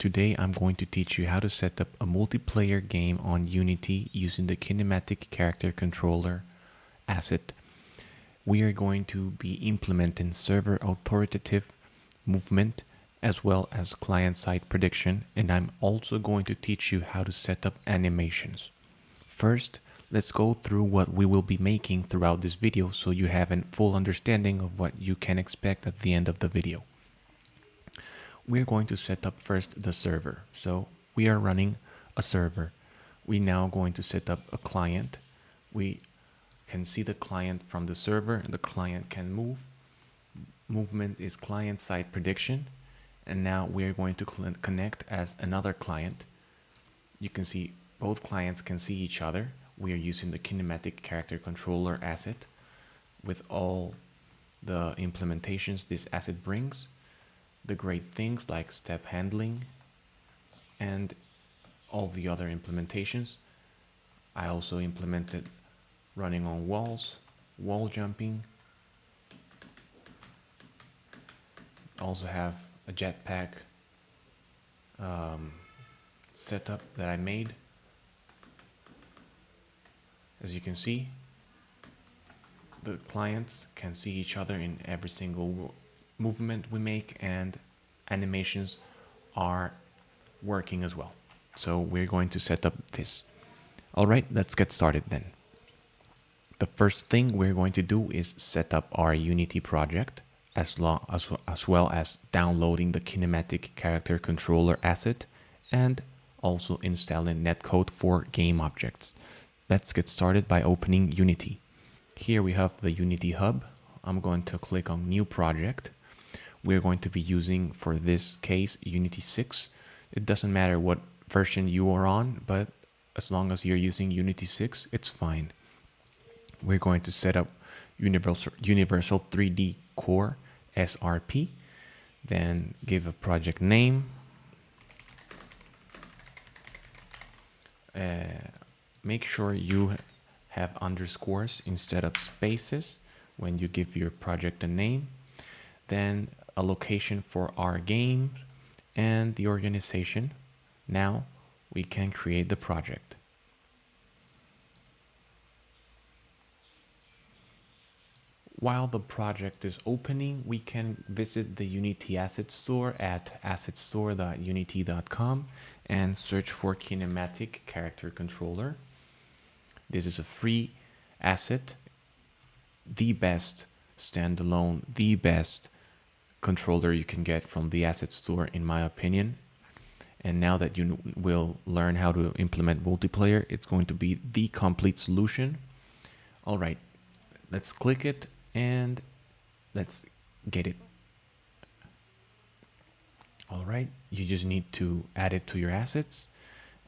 Today I'm going to teach you how to set up a multiplayer game on Unity using the Kinematic Character Controller asset. We are going to be implementing server-authoritative movement as well as client-side prediction, and I'm also going to teach you how to set up animations. First, let's go through what we will be making throughout this video so you have a full understanding of what you can expect at the end of the video. We're going to set up first the server. So we are running a server. We're now going to set up a client. We can see the client from the server. The client can move. Movement is client-side prediction. And now we're going to connect as another client. You can see both clients can see each other. We are using the Kinematic Character Controller asset with all the implementations this asset brings. The great things like step handling and all the other implementations. I also implemented running on walls, wall jumping. Also have a jetpack setup that I made. As you can see, the clients can see each other in every single movement we make, and animations are working as well. So we're going to set up this. All right, let's get started then. The first thing we're going to do is set up our Unity project as well as downloading the Kinematic Character Controller asset and also installing Netcode for GameObjects. Let's get started by opening Unity. Here we have the Unity Hub. I'm going to click on New Project. We're going to be using, for this case, Unity 6. It doesn't matter what version you are on, but as long as you're using Unity 6, it's fine. We're going to set up Universal 3D Core SRP, then give a project name. Make sure you have underscores instead of spaces when you give your project a name. Then a location for our game and the organization. Now we can create the project. While the project is opening, we can visit the Unity Asset Store at assetstore.unity.com and search for Kinematic Character Controller. This is a free asset, the best standalone, the best controller you can get from the asset store, in my opinion. And now that you will learn how to implement multiplayer, it's going to be the complete solution. All right, let's click it and let's get it. All right, you just need to add it to your assets,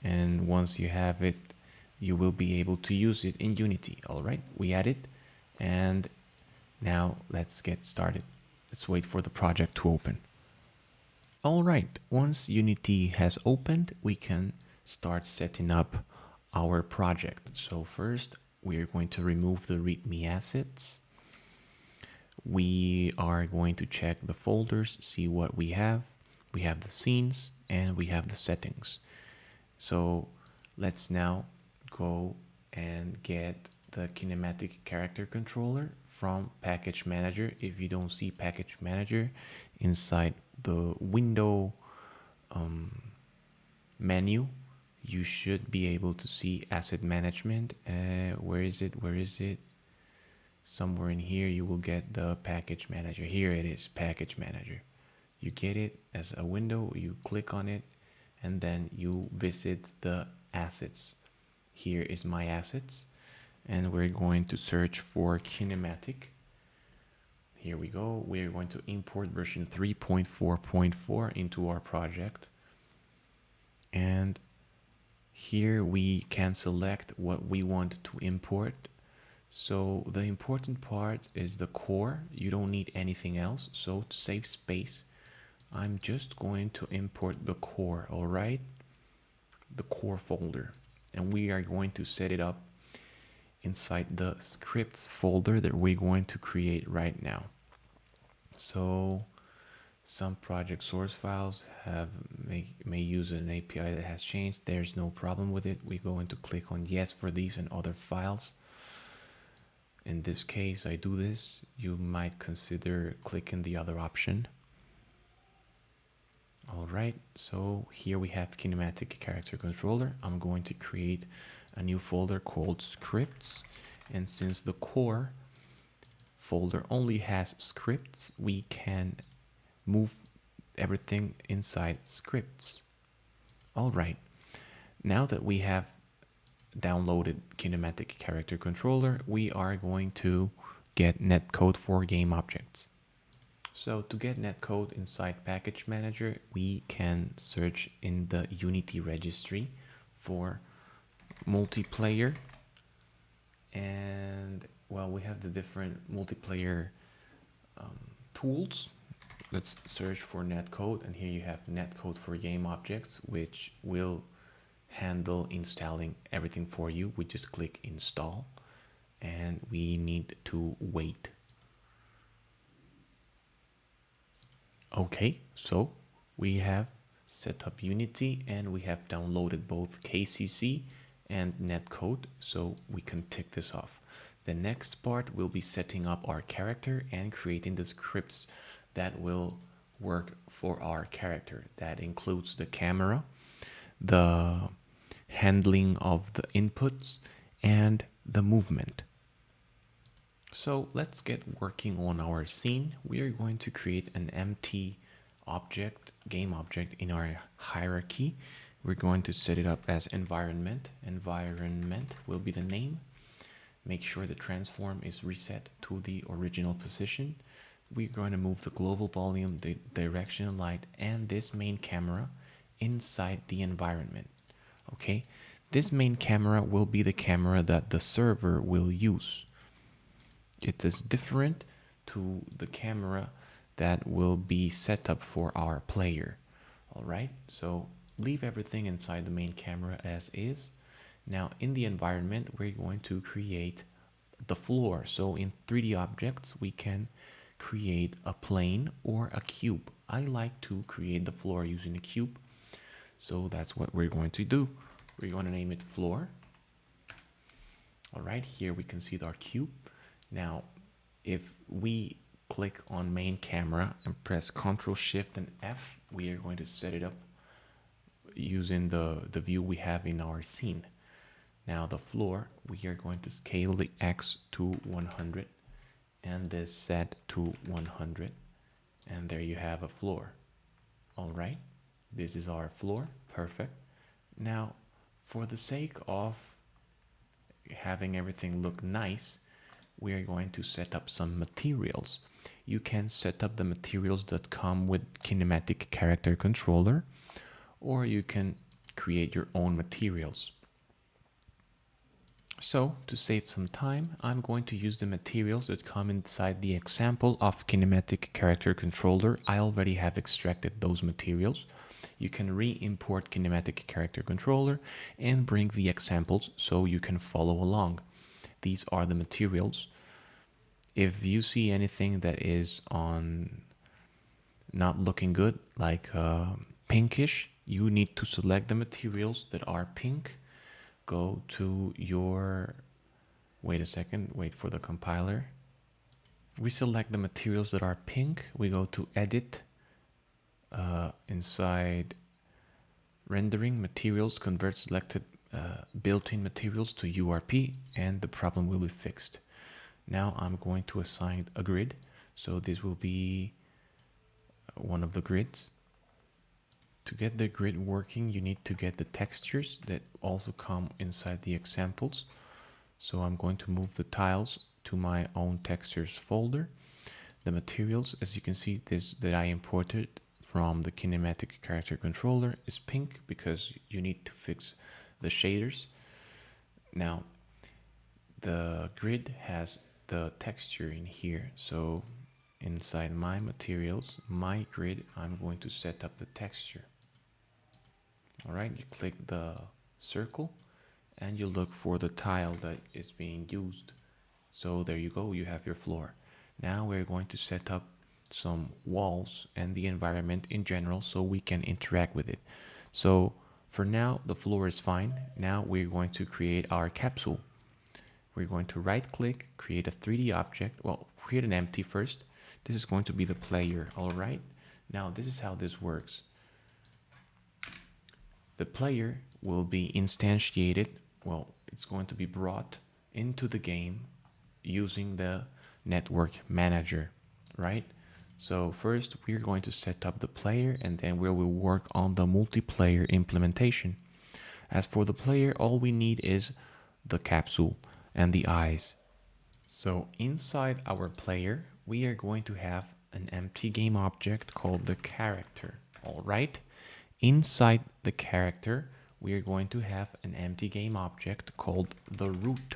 and once you have it, you will be able to use it in Unity. All right, we add it, and now let's get started. Let's wait for the project to open. All right, once Unity has opened, we can start setting up our project. So first, we are going to remove the README assets. We are going to check the folders, see what we have. We have the scenes and we have the settings. So let's now go and get the Kinematic Character Controller from Package Manager. If you don't see Package Manager inside the window menu, you should be able to see Asset Management. Where is it? Somewhere in here you will get the Package Manager. Here it is, Package Manager. You get it as a window, you click on it, and then you visit the assets. Here is my assets, and we're going to search for Kinematic. Here we go. We're going to import version 3.4.4 into our project. And here we can select what we want to import. So the important part is the core. You don't need anything else. So to save space, I'm just going to import the core, all right? The core folder. And we are going to set it up inside the scripts folder that we're going to create right now. So Some project source files may use an API that has changed. There's no problem with it. We're going to click on yes for these and other files. In this case, I do this. You might consider clicking the other option. All right, so here we have Kinematic Character Controller. I'm going to create a new folder called scripts. And since the core folder only has scripts, we can move everything inside scripts. All right, now that we have downloaded Kinematic Character Controller, we are going to get netcode for GameObjects. So to get netcode inside Package Manager, we can search in the Unity registry for multiplayer. And well, we have the different multiplayer tools. Let's search for netcode, and here you have netcode for GameObjects, which will handle installing everything for you. We just click install, and we need to wait. Okay, so we have set up Unity and we have downloaded both KCC and netcode, so we can tick this off. The next part will be setting up our character and creating the scripts that will work for our character. That includes the camera, the handling of the inputs, and the movement. So let's get working on our scene. We are going to create an empty object, game object in our hierarchy. We're going to set it up as environment. Environment will be the name. Make sure the transform is reset to the original position. We're going to move the global volume, the directional light, and this main camera inside the environment. Okay, this main camera will be the camera that the server will use. It is different to the camera that will be set up for our player. All right, so leave everything inside the main camera as is. Now in the environment, we're going to create the floor. So in 3D objects, we can create a plane or a cube. I like to create the floor using a cube. So that's what we're going to do. We're going to name it floor. All right, here we can see our cube. Now, if we click on main camera and press Ctrl Shift and F, we are going to set it up using the view we have in our scene. Now the floor, we are going to scale the X to 100 and the Z to 100. And there you have a floor. All right, this is our floor, perfect. Now, for the sake of having everything look nice, we are going to set up some materials. You can set up the materials that come with Kinematic Character Controller, or you can create your own materials. So to save some time, I'm going to use the materials that come inside the example of Kinematic Character Controller. I already have extracted those materials. You can re-import Kinematic Character Controller and bring the examples so you can follow along. These are the materials. If you see anything that is on not looking good, like pinkish, you need to select the materials that are pink. Go to your, wait a second, wait for the compiler. We select the materials that are pink. We go to edit, inside rendering materials, convert selected built-in materials to URP, and the problem will be fixed. Now I'm going to assign a grid. So this will be one of the grids. To get the grid working, you need to get the textures that also come inside the examples. So I'm going to move the tiles to my own textures folder. The materials, as you can see, this that I imported from the Kinematic Character Controller is pink because you need to fix the shaders. Now, the grid has the texture in here. So inside my materials, my grid, I'm going to set up the texture. All right, you click the circle and you look for the tile that is being used. So there you go, you have your floor. Now we're going to set up some walls and the environment in general so we can interact with it. So for now, the floor is fine. Now we're going to create our capsule. We're going to right click, create a 3D object. Well, create an empty first. This is going to be the player, all right? Now this is how this works. The player will be instantiated. Well, it's going to be brought into the game using the network manager, right? So first we're going to set up the player and then we will work on the multiplayer implementation. As for the player, all we need is the capsule and the eyes. So inside our player, we are going to have an empty game object called the character, all right? Inside the character, we are going to have an empty game object called the root.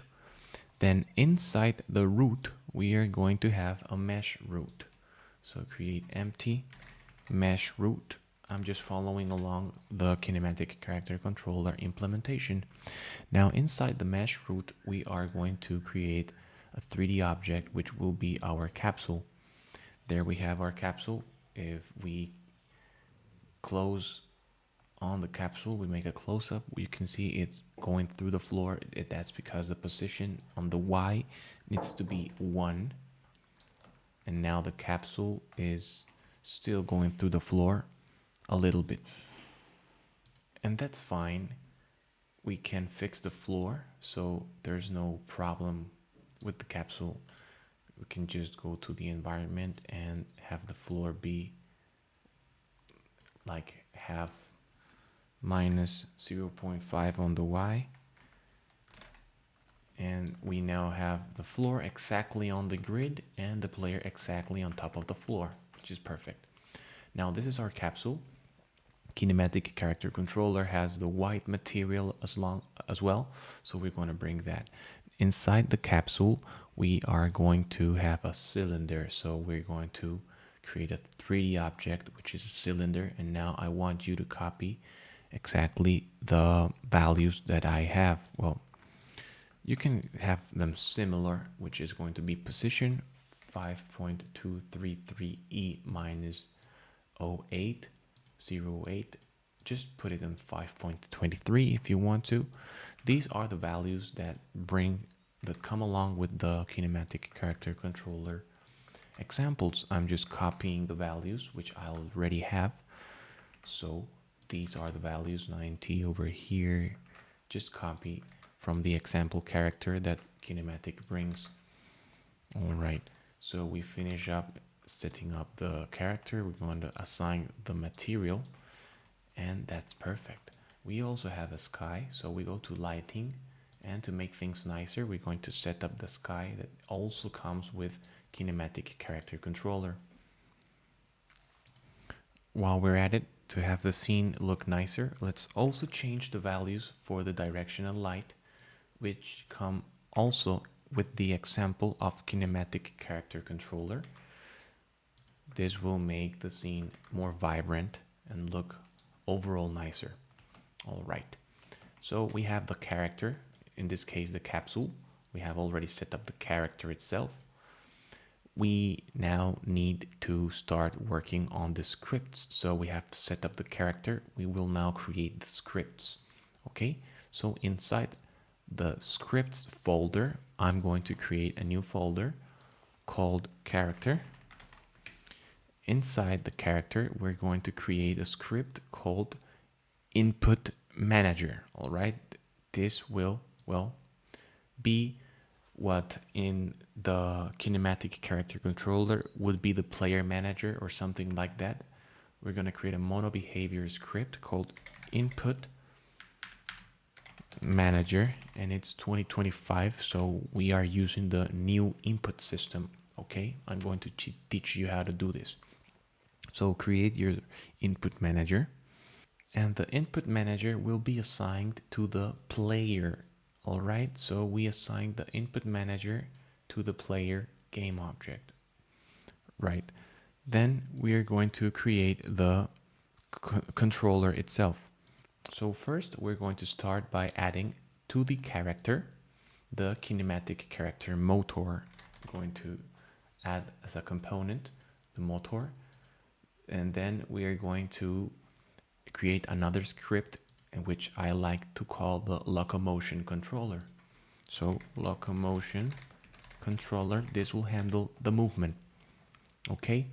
Then inside the root, we are going to have a mesh root. So create empty mesh root. I'm just following along the Kinematic Character Controller implementation. Now inside the mesh root, we are going to create a 3D object, which will be our capsule. There we have our capsule. If we close on the capsule, we make a close-up, you can see it's going through the floor. That's because the position on the Y needs to be 1. And now the capsule is still going through the floor a little bit. And that's fine. We can fix the floor, so there's no problem with the capsule. We can just go to the environment and have the floor be like have minus 0.5 on the Y. And we now have the floor exactly on the grid and the player exactly on top of the floor, which is perfect. Now this is our capsule. Kinematic Character Controller has the white material as well, so we're going to bring that. Inside the capsule, we are going to have a cylinder, so we're going to create a 3D object, which is a cylinder, and now I want you to copy exactly the values that I have. Well, you can have them similar, which is going to be position 5.233e minus 0.808. Just put it in 5.23 if you want to. These are the values that come along with the Kinematic Character Controller examples. I'm just copying the values which I already have. So these are the values, 90 over here. Just copy from the example character that Kinematic brings. All right, so we finish up setting up the character. We're going to assign the material, and that's perfect. We also have a sky, so we go to lighting, and to make things nicer, we're going to set up the sky that also comes with Kinematic Character Controller. While we're at it, to have the scene look nicer, let's also change the values for the directional light, which come also with the example of Kinematic Character Controller. This will make the scene more vibrant and look overall nicer. All right, so we have the character, in this case the capsule. We have already set up the character itself. We now need to start working on the scripts. So we have to set up the character. We will now create the scripts. Okay, so inside the scripts folder, I'm going to create a new folder called character. Inside the character, we're going to create a script called input manager. All right, this will, well, be what in the Kinematic Character Controller would be the player manager or something like that. We're going to create a mono behavior script called input manager, and it's 2025, so we are using the new input system. Okay, I'm going to teach you how to do this. So create your input manager, and the input manager will be assigned to the player. All right, so we assign the input manager to the player game object. Right, then we are going to create the controller itself. So first we're going to start by adding to the character the kinematic character motor. I'm going to add as a component the motor. And then we are going to create another script in which I like to call the Locomotion controller. So Locomotion controller, this will handle the movement. Okay,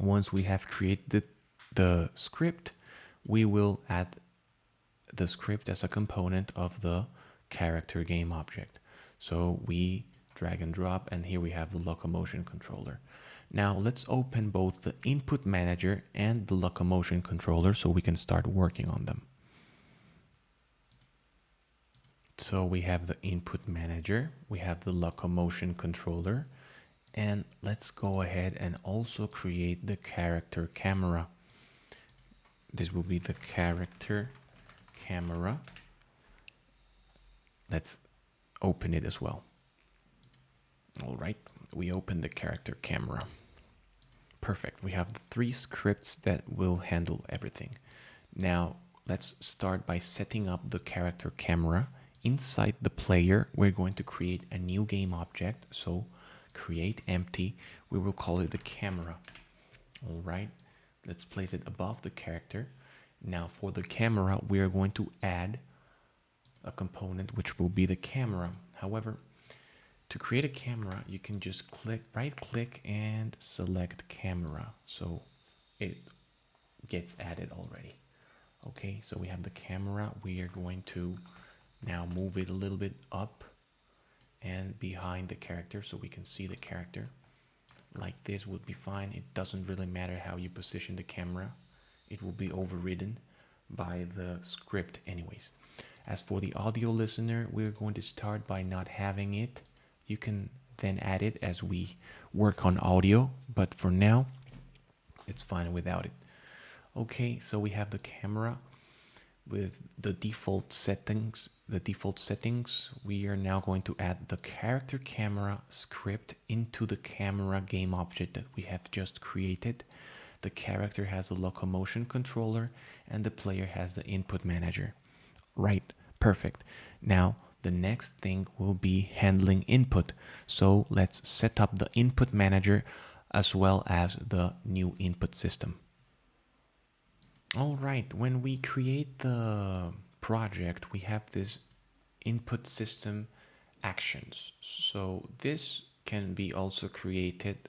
once we have created the script, we will add the script as a component of the character game object. So we drag and drop, and here we have the Locomotion controller. Now let's open both the input manager and the Locomotion controller so we can start working on them. So we have the input manager, we have the Locomotion controller, and let's go ahead and also create the character camera. This will be the character camera. Let's open it as well. All right, we open the character camera. Perfect. We have the 3 scripts that will handle everything. Now let's start by setting up the character camera. Inside the player, we're going to create a new game object. So create empty, we will call it the camera. All right, let's place it above the character. Now for the camera, we are going to add a component which will be the camera. However, to create a camera, you can just right click and select camera. So it gets added already. Okay, so we have the camera. We are going to now move it a little bit up and behind the character so we can see the character. Like this would be fine. It doesn't really matter how you position the camera. It will be overridden by the script anyways. As for the audio listener, we're going to start by not having it. You can then add it as we work on audio, but for now, it's fine without it. Okay, so we have the camera with the default settings. We are now going to add the character camera script into the camera game object that we have just created. The character has a Locomotion controller and the player has the input manager. Right, perfect. Now the next thing will be handling input. So let's set up the input manager as well as the new input system. All right, when we create the project, we have this input system actions. So this can be also created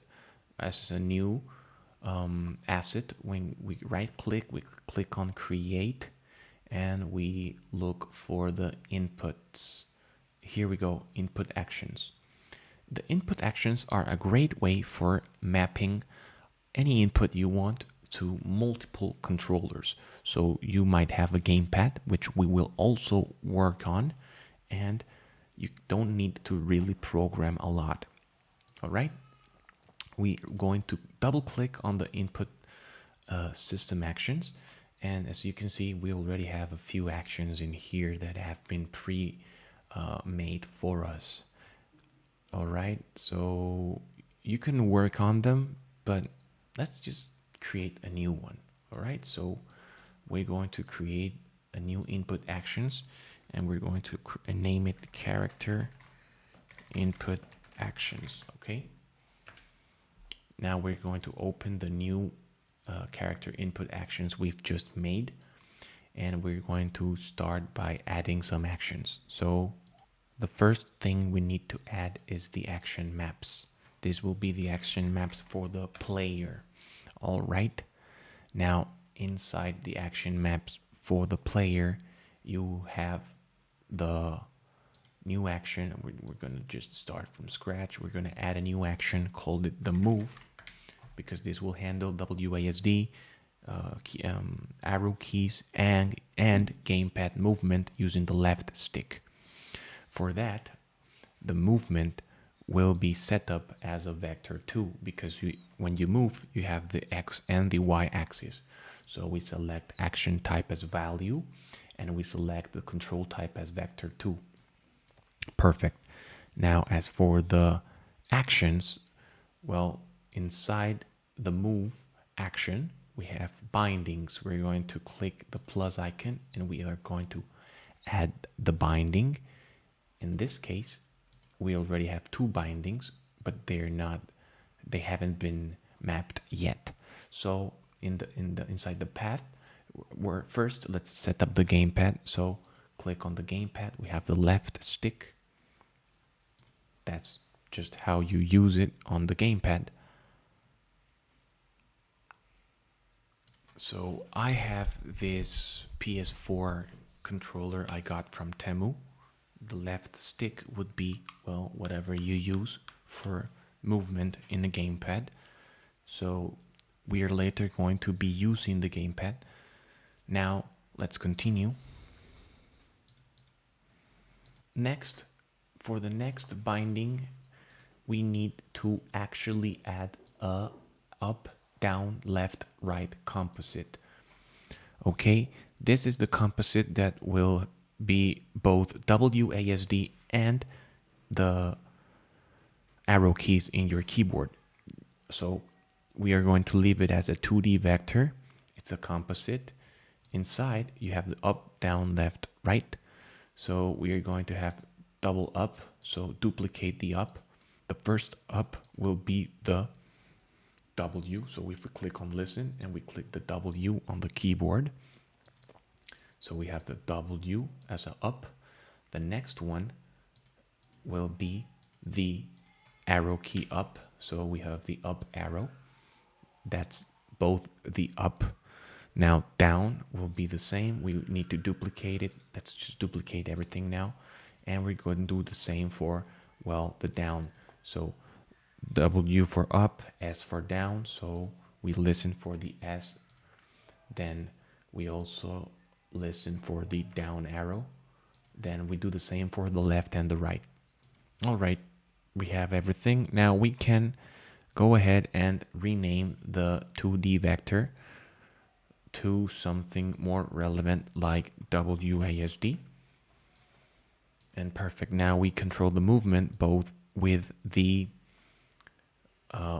as a new asset. When we right click, we click on create and we look for the inputs. Here we go, input actions. The input actions are a great way for mapping any input you want to multiple controllers. So you might have a gamepad, which we will also work on, and you don't need to really program a lot. All right, we're going to double click on the input system actions, and as you can see, we already have a few actions in here that have been pre-made for us. All right, so you can work on them, but let's just create a new one. All right, so we're going to create a new input actions and we're going to name it character input actions. Okay, now we're going to open the new character input actions we've just made, and we're going to start by adding some actions. So the first thing we need to add is the action maps. This will be the action maps for the player. All right, now inside the action maps for the player, you have the new action. We're going to just start from scratch. We're going to add a new action, called it the move, because this will handle WASD, arrow keys, and gamepad movement using the left stick. For that, the movement will be set up as a vector 2 because when you move, you have the X and the Y axis. So we select action type as value and we select the control type as vector 2. Perfect. Now, as for the actions, well, inside the move action, we have bindings. We're going to click the plus icon and we are going to add the binding. In this case, we already have 2 bindings, but they haven't been mapped yet. So inside the path, we're first, let's set up the gamepad. So click on the gamepad. We have the left stick. That's just how you use it on the gamepad. So I have this PS4 controller I got from Temu. The left stick would be, well, whatever you use for movement in the gamepad. So we are later going to be using the gamepad. Now let's continue. Next, for the next binding, we need to actually add a up, down, left, right composite. Okay, this is the composite that will be both WASD and the arrow keys in your keyboard. So we are going to leave it as a 2D vector. It's a composite. Inside you have the up, down, left, right. So we are going to have double up. So duplicate the up. The first up will be the W. So if we click on listen and we click the W on the keyboard, so we have the W as an up. The next one will be the arrow key up. So we have the up arrow. That's both the up. Now down will be the same. We need to duplicate it. Let's just duplicate everything now. And we're going to do the same for, well, the down. So W for up, S for down. So we listen for the S. Then we also listen for the down arrow. Then we do the same for the left and the right. All right, we have everything. Now we can go ahead and rename the 2D vector to something more relevant like WASD. And perfect. Now we control the movement both with the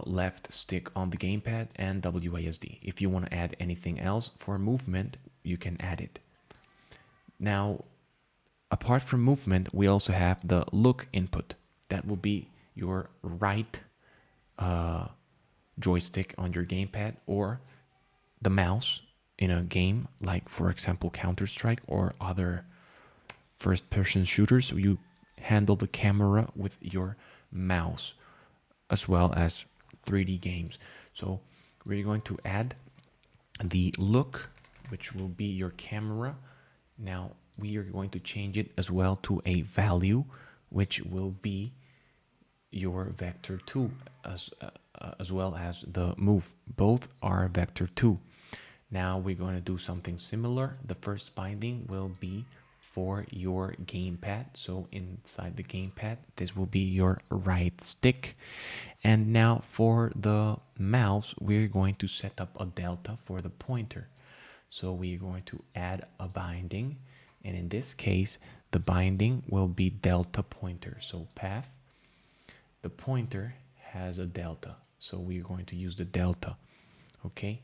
left stick on the gamepad and WASD. If you want to add anything else for movement, you can add it. Now, apart from movement, we also have the look input. That will be your right joystick on your gamepad or the mouse in a game like, for example, Counter-Strike or other first-person shooters. You handle the camera with your mouse, as well as 3D games. So we're going to add the look, which will be your camera. Now we are going to change it as well to a value, which will be your vector 2, as well as the move. Both are vector 2. Now we're going to do something similar. The first binding will be for your gamepad. So inside the gamepad, this will be your right stick. And now for the mouse, we're going to set up a delta for the pointer. So we're going to add a binding. And in this case, the binding will be delta pointer. So path, the pointer has a delta. So we're going to use the delta. Okay.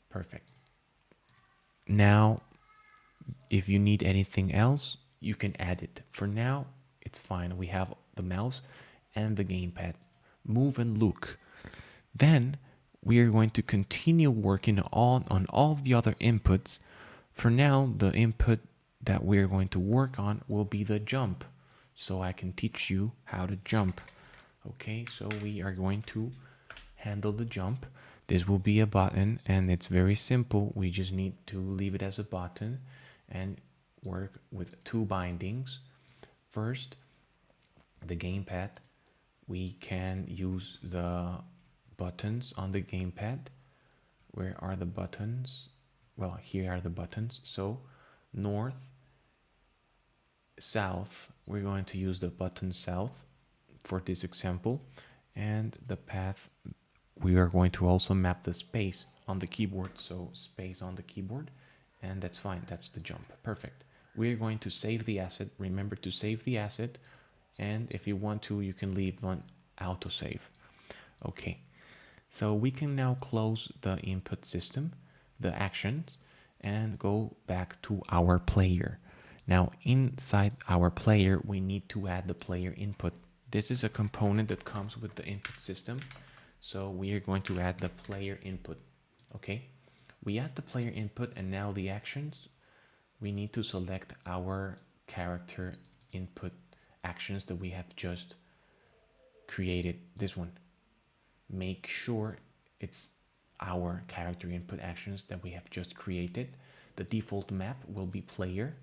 Perfect. Now, if you need anything else, you can add it. For now, it's fine. We have the mouse and the gamepad. Move and look. Then we are going to continue working on all the other inputs. For now, the input that we're going to work on will be the jump. So I can teach you how to jump. Okay, so we are going to handle the jump. This will be a button, and it's very simple. We just need to leave it as a button and work with two bindings. First, the gamepad. We can use the buttons on the gamepad. Where are the buttons? Well, here are the buttons. So north, south, we're going to use the button south for this example. And the path, we are going to also map the space on the keyboard. So space on the keyboard, and that's fine. That's the jump. Perfect. We're going to save the asset. Remember to save the asset. And if you want to, you can leave on autosave. Okay. So we can now close the input system, the actions, and go back to our player. Now inside our player, we need to add the player input. This is a component that comes with the input system. So we are going to add the player input. Okay, we add the player input, and now the actions, we need to select our character input actions that we have just created. This one, make sure it's our character input actions that we have just created. The default map will be player,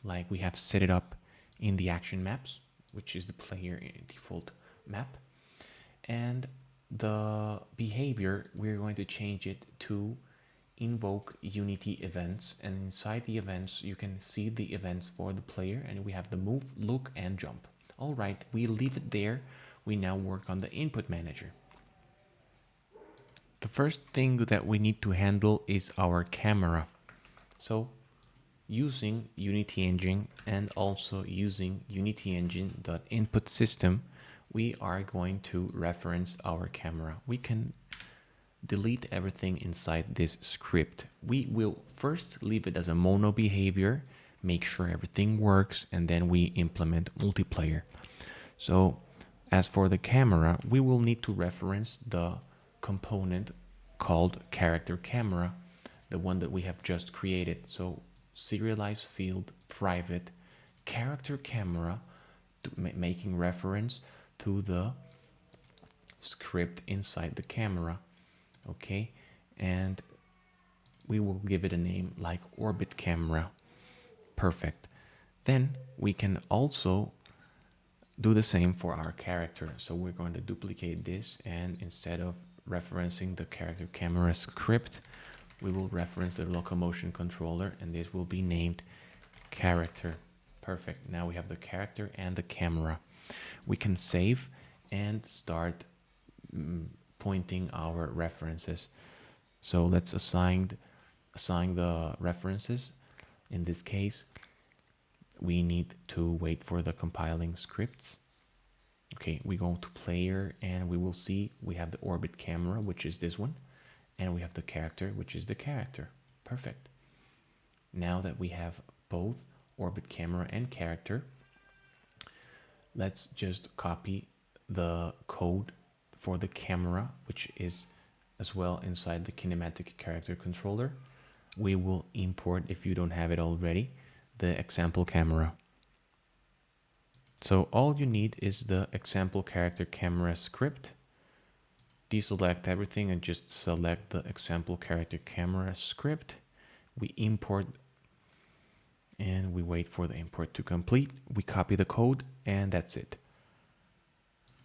like we have set it up in the action maps, which is the player default map. And the behavior, we're going to change it to invoke Unity events, and inside the events you can see the events for the player, and we have the move, look, and jump. All right, we leave it there. We now work on the input manager. The first thing that we need to handle is our camera. So using Unity Engine and also using Unity Engine.input system, we are going to reference our camera. We can delete everything inside this script. We will first leave it as a mono behavior, make sure everything works, and then we implement multiplayer. So as for the camera, we will need to reference the component called character camera, the one that we have just created. So serialize field private character camera, making reference to the script inside the camera. Okay, and we will give it a name like orbit camera. Perfect. Then we can also do the same for our character. So we're going to duplicate this, and instead of referencing the character camera script, we will reference the Locomotion controller, and this will be named character. Perfect. Now we have the character and the camera. We can save and start pointing our references. So let's assign the references. In this case, we need to wait for the compiling scripts. Okay, we go to player, and we will see we have the orbit camera, which is this one, and we have the character, which is the character. Perfect. Now that we have both orbit camera and character, let's just copy the code for the camera, which is as well inside the Kinematic Character Controller. We will import, if you don't have it already, the example camera. So all you need is the example character camera script. Deselect everything and just select the example character camera script. We import, and we wait for the import to complete. We copy the code, and that's it.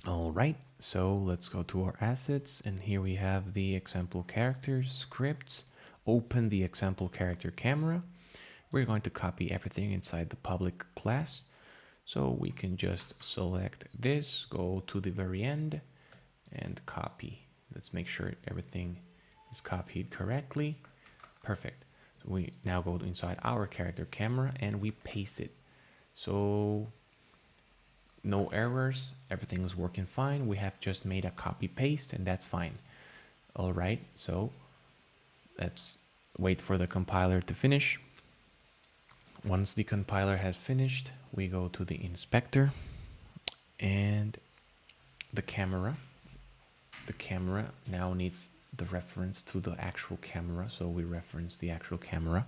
All right, so let's go to our assets, and here we have the example character script. Open the example character camera. We're going to copy everything inside the public class. So we can just select this, go to the very end, and copy. Let's make sure everything is copied correctly. Perfect. So we now go inside our character camera, and we paste it. So no errors, everything is working fine. We have just made a copy paste, and that's fine. All right, so let's wait for the compiler to finish. Once the compiler has finished, we go to the inspector, and the camera now needs the reference to the actual camera, so we reference the actual camera.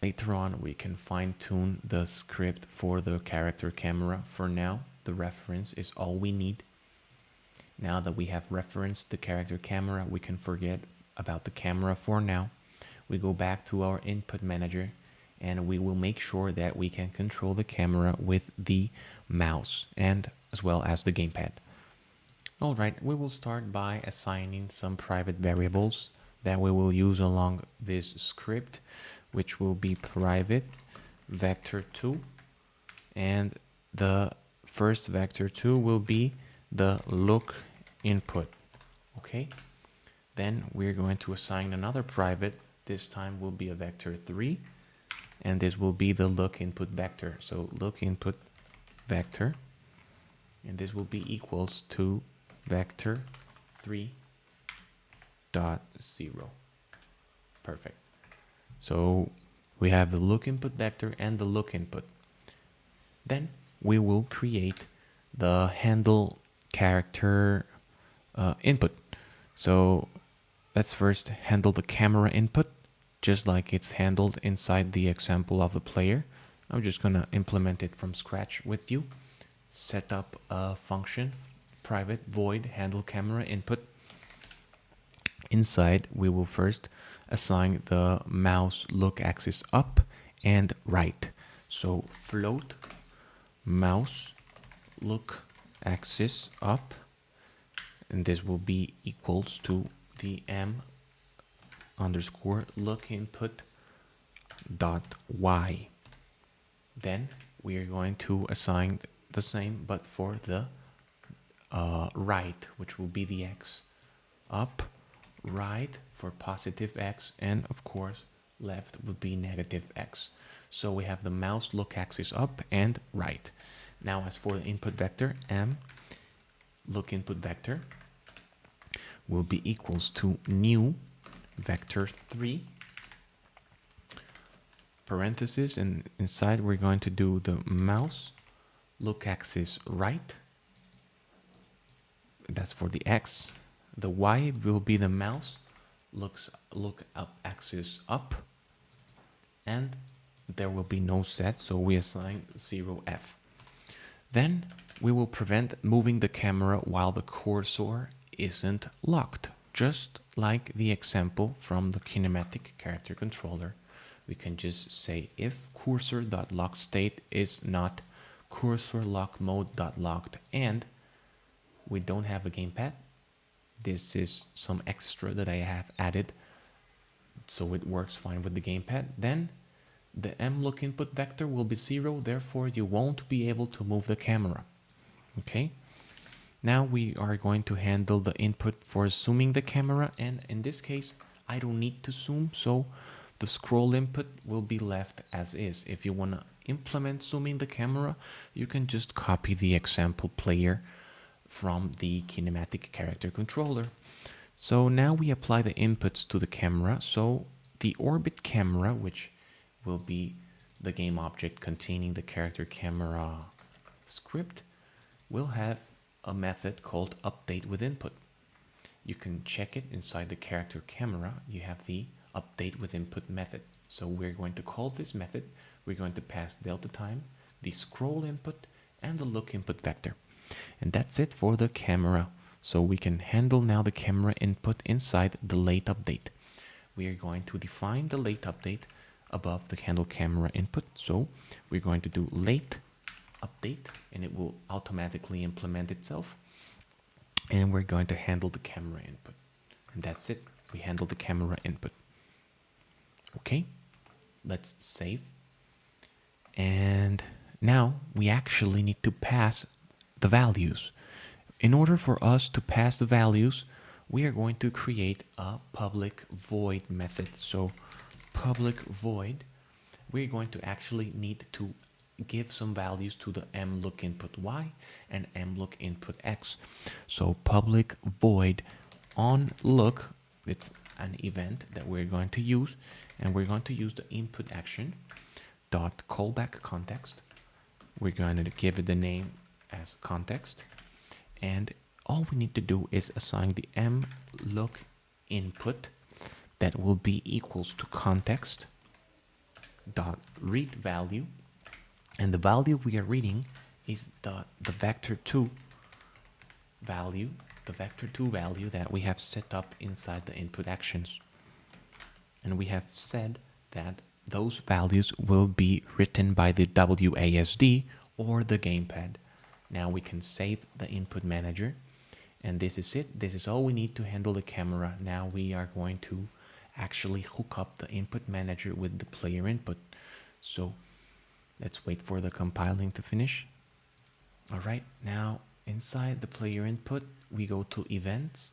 Later on, we can fine-tune the script for the character camera. For now, the reference is all we need. Now that we have referenced the character camera, we can forget about the camera for now. We go back to our input manager, and we will make sure that we can control the camera with the mouse and as well as the gamepad. All right, we will start by assigning some private variables that we will use along this script, which will be private vector2, and the first vector2 will be the look input. Okay, then we're going to assign another private. This time will be a vector3, and this will be the look input vector. So look input vector, and this will be equals to vector 3.0. Perfect. So we have the look input vector and the look input. Then we will create the handle character input. So let's first handle the camera input, just like it's handled inside the example of the player. I'm just gonna implement it from scratch with you. Set up a function, private void handle camera input. Inside, we will first assign the mouse look axis up and right. So float mouse look axis up, and this will be equals to the m underscore look input dot y. Then we are going to assign the same but for the right, which will be the x. Up, right for positive x, and of course left would be negative x. So we have the mouse look axis up and right. Now as for the input vector, m look input vector will be equals to new vector 3 parenthesis, and inside we're going to do the mouse look axis right. That's for the x. The y will be the mouse look up axis up, and there will be no set, so we assign 0f. Then we will prevent moving the camera while the cursor isn't locked, just like the example from the Kinematic Character Controller. We can just say if cursor.lockState is not cursor_lock_mode.locked, and we don't have a gamepad. This is some extra that I have added so it works fine with the gamepad. Then the m look input vector will be 0, therefore you won't be able to move the camera. Okay, now we are going to handle the input for zooming the camera, and in this case I don't need to zoom, so the scroll input will be left as is. If you want to implement zooming the camera, you can just copy the example player from the Kinematic Character Controller. So now we apply the inputs to the camera. So the orbit camera, which will be the game object containing the character camera script, will have a method called update with input. You can check it inside the character camera. You have the update with input method. So we're going to call this method. We're going to pass delta time, the scroll input, and the look input vector. And that's it for the camera. So we can handle now the camera input inside the late update. We are going to define the late update above the handle camera input. So we're going to do late update, and it will automatically implement itself. And we're going to handle the camera input. And that's it. We handle the camera input. Okay, let's save. And now we actually need to pass the values. In order for us to pass the values, we are going to create a public void method. So public void, we're going to actually need to give some values to the m look input y and m look input x. So public void on look, it's an event that we're going to use, and we're going to use the input action dot callback context. We're going to give it the name as context, and all we need to do is assign the m look input that will be equals to context dot read value, and the value we are reading is the vector 2 value, the vector 2 value that we have set up inside the input actions. And we have said that those values will be written by the WASD or the gamepad. Now we can save the input manager, and this is it. This is all we need to handle the camera. Now we are going to actually hook up the input manager with the player input. So let's wait for the compiling to finish. All right, now inside the player input, we go to events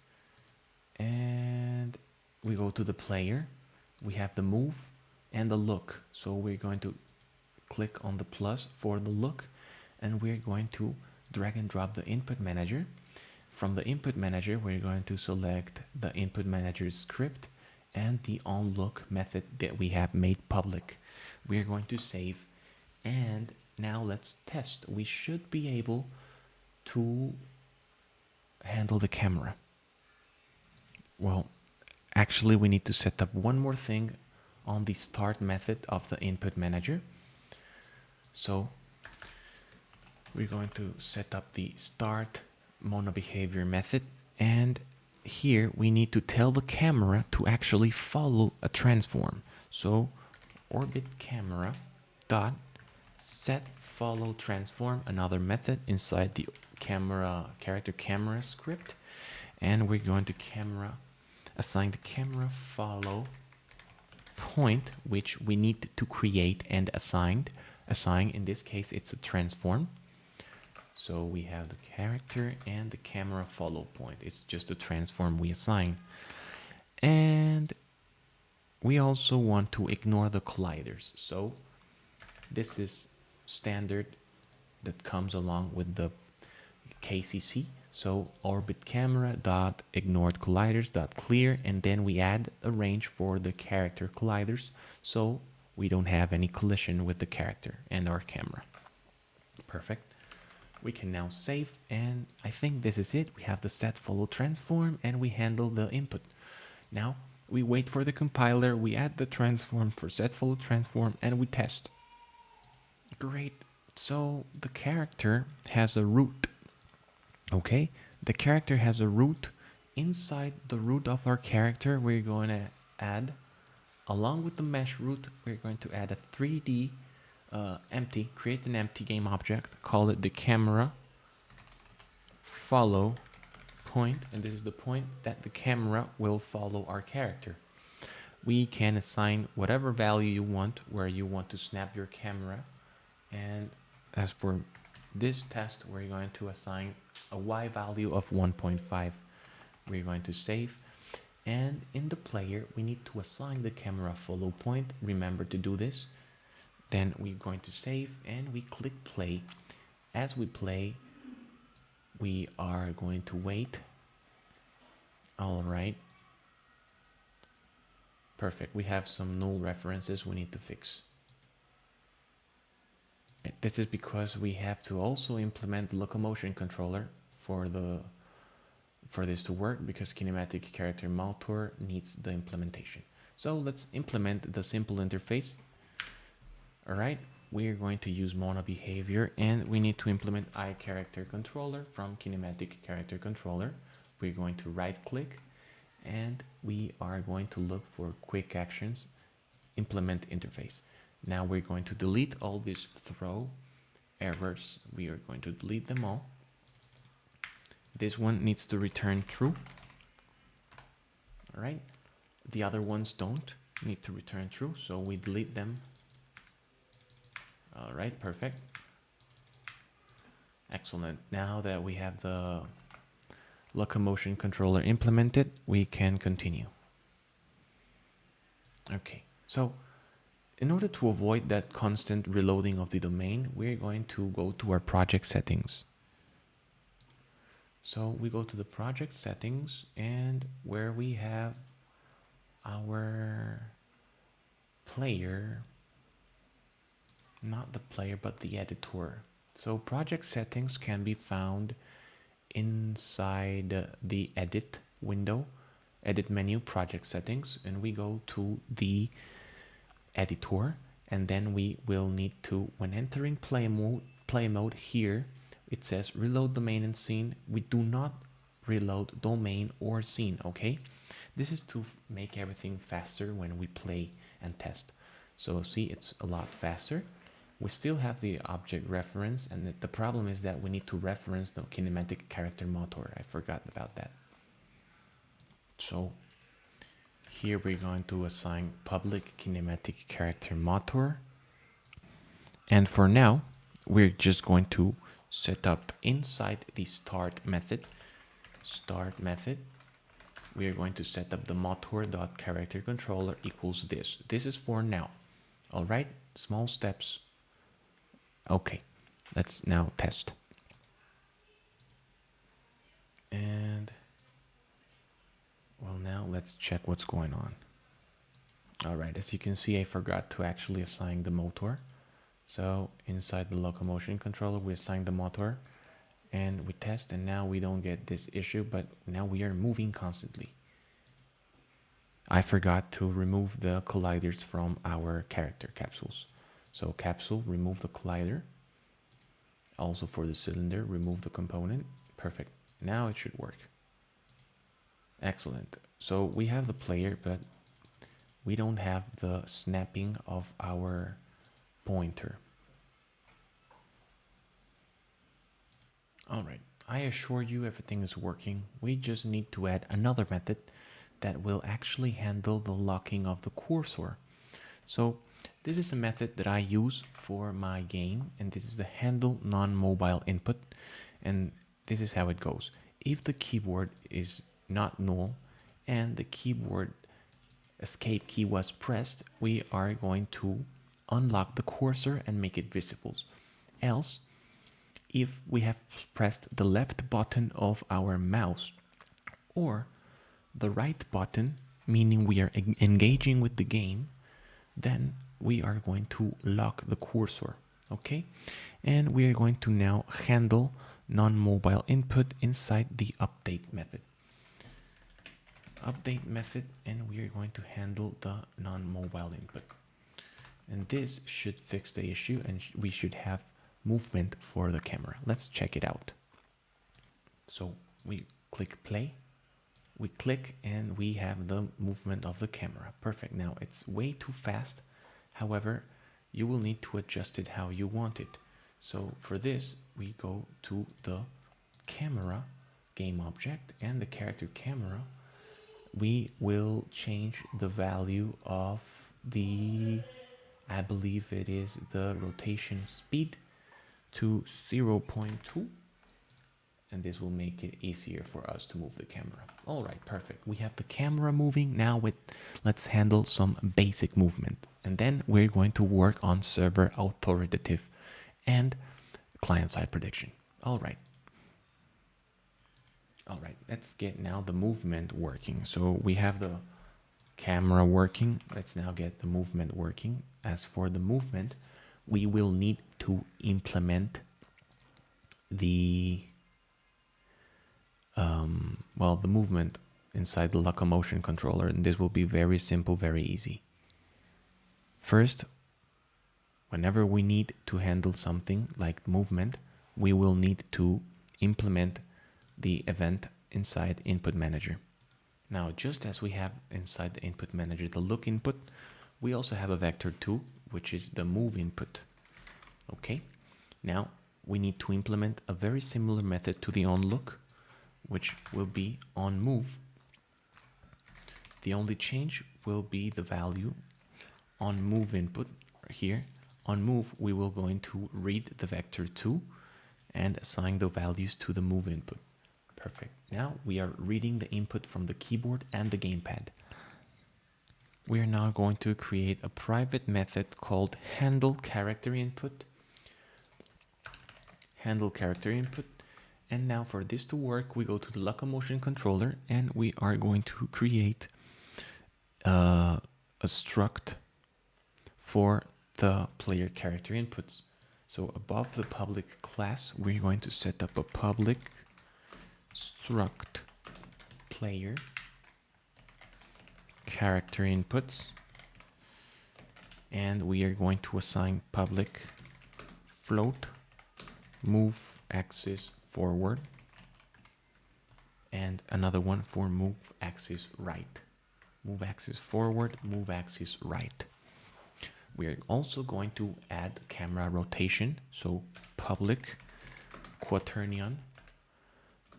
and we go to the player. We have the move and the look. So we're going to click on the plus for the look, and we're going to drag and drop the input manager. From the input manager, we're going to select the input manager script and the onLook method that we have made public. We're going to save, and now let's test. We should be able to handle the camera? Well, actually we need to set up one more thing on the start method of the input manager. So we're going to set up the start monobehavior method, and here we need to tell the camera to actually follow a transform. So orbit camera dot set follow transform, another method inside the character camera script, and we're going to assign the camera follow point, which we need to create and assign. In this case it's a transform. So we have the character and the camera follow point. It's just a transform we assign. And we also want to ignore the colliders. So this is standard that comes along with the KCC. So orbit camera dot ignored colliders dot clear, and then we add a range for the character colliders so we don't have any collision with the character and our camera. Perfect. We can now save, and I think this is it. We have the set follow transform and we handle the input. Now we wait for the compiler, we add the transform for set follow transform, and we test. Great. So the character has a root. Okay, the character has a root. Inside the root of our character, we're going to add, along with the mesh root, we're going to add a 3D empty, create an empty game object, call it the camera follow point, and this is the point that the camera will follow our character. We can assign whatever value you want, where you want to snap your camera, and as for this test, we're going to assign a Y value of 1.5. We're going to save, and in the player we need to assign the camera follow point. Remember to do this. Then we're going to save and we click play. As we play, we are going to wait. All right. Perfect. We have some null references we need to fix. This is because we have to also implement the Locomotion controller for this to work, because Kinematic Character Motor needs the implementation. So let's implement the simple interface. All right, we're going to use mono behavior, and we need to implement Character Controller from Kinematic Character Controller. We're going to right click, and we are going to look for quick actions, implement interface. Now we're going to delete all these throw errors. We are going to delete them all. This one needs to return true. All right, the other ones don't need to return true, so we delete them. All right, perfect. Excellent. Now that we have the Locomotion controller implemented, we can continue. Okay, so in order to avoid that constant reloading of the domain, we're going to go to our project settings. So we go to the project settings, and where we have our player, not the player, but the editor. So project settings can be found inside the edit window, edit menu, project settings, and we go to the editor, and then we will need to, when entering play mode here, it says reload domain and scene. We do not reload domain or scene, okay? This is to make everything faster when we play and test. So see, it's a lot faster. We still have the object reference, and the problem is that we need to reference the kinematic character motor. I forgot about that. So here we're going to assign public kinematic character motor. And for now, we're just going to set up inside the start method, we are going to set up the motor.character controller equals this. This is for now. All right, small steps. Okay, let's now test. And well, now let's check what's going on. All right, as you can see, I forgot to actually assign the motor. So inside the Locomotion controller, we assign the motor, and we test, and now we don't get this issue, but now we are moving constantly. I forgot to remove the colliders from our character capsules. So capsule, remove the collider. Also for the cylinder, remove the component. Perfect. Now it should work. Excellent. So we have the player, but we don't have the snapping of our pointer. All right, I assure you everything is working. We just need to add another method that will actually handle the locking of the cursor. So this is a method that I use for my game, and this is the handle non-mobile input, and this is how it goes. If the keyboard is not null and the keyboard escape key was pressed, we are going to unlock the cursor and make it visible. Else, if we have pressed the left button of our mouse or the right button, meaning we are engaging with the game, then we are going to lock the cursor. Okay, and we are going to now handle non-mobile input inside the update method. Update method, and we are going to handle the non-mobile input. And this should fix the issue, and we should have movement for the camera. Let's check it out. So we click play, we click, and we have the movement of the camera. Perfect. Now it's way too fast. However, you will need to adjust it how you want it. So for this, we go to the camera game object and the character camera. We will change the value of the, I believe it is the rotation speed to 0.2, and this will make it easier for us to move the camera. All right, perfect. We have the camera moving. Now let's handle some basic movement, and then we're going to work on server authoritative and client-side prediction. All right, let's get now the movement working. So we have the camera working. Let's now get the movement working. As for the movement, we will need to implement the the movement inside the Locomotion controller, and this will be very simple, very easy. First, whenever we need to handle something like movement, we will need to implement the event inside Input Manager. Now, just as we have inside the Input Manager the look input, we also have a vector too, which is the move input. Okay, now we need to implement a very similar method to the onLook, which will be onMove. The only change will be the value on move input here. On move, we will going to read the vector 2 and assign the values to the move input. Perfect. Now we are reading the input from the keyboard and the gamepad. We are now going to create a private method called handle character input. Handle character input. And now for this to work, we go to the Locomotion controller and we are going to create a struct for the player character inputs. So above the public class, we're going to set up a public struct player character inputs, and we are going to assign public float move axis forward and another one for move axis right. Move axis forward, move axis right. We are also going to add camera rotation, so public quaternion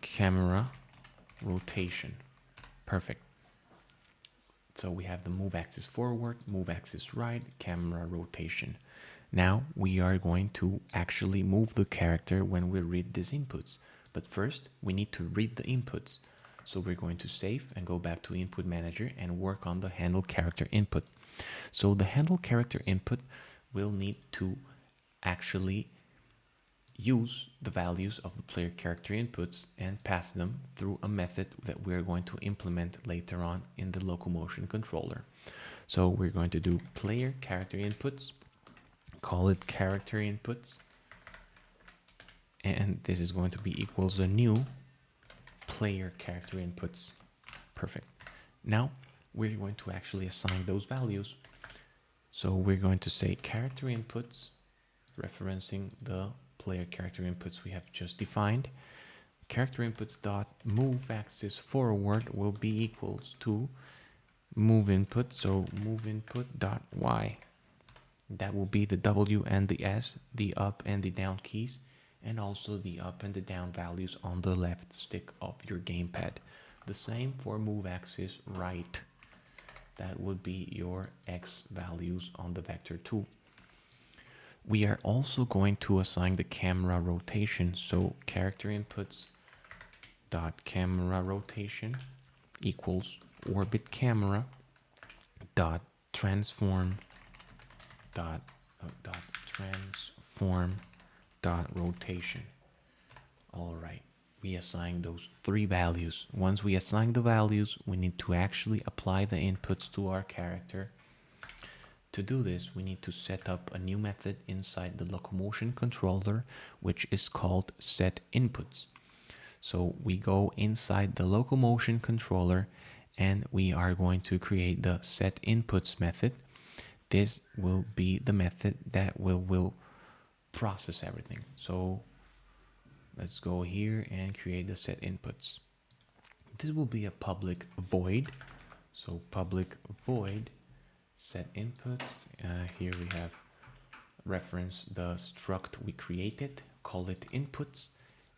camera rotation. Perfect. So we have the move axis forward, move axis right, camera rotation. Now we are going to actually move the character when we read these inputs. But first we need to read the inputs. So we're going to save and go back to Input Manager and work on the handle character input. So the handle character input will need to actually use the values of the player character inputs and pass them through a method that we're going to implement later on in the Locomotion controller. So we're going to do player character inputs, call it character inputs, and this is going to be equals the new player character inputs. Perfect. Now we're going to actually assign those values. So we're going to say character inputs, referencing the player character inputs we have just defined. Character inputs dot move axis forward will be equals to move input, so move input dot y. That will be the W and the S, the up and the down keys, and also the up and the down values on the left stick of your gamepad. The same for move axis right. That would be your X values on the vector tool. We are also going to assign the camera rotation, so character inputs dot camera rotation equals orbit camera dot transform dot rotation. All right, we assign those three values. Once we assign the values, we need to actually apply the inputs to our character. To do this, we need to set up a new method inside the Locomotion controller, which is called setInputs. So we go inside the Locomotion controller and we are going to create the setInputs method. This will be the method that will process everything. So let's go here and create the setInputs. This will be a public void. So public void setInputs. Here we have reference the struct we created, call it inputs.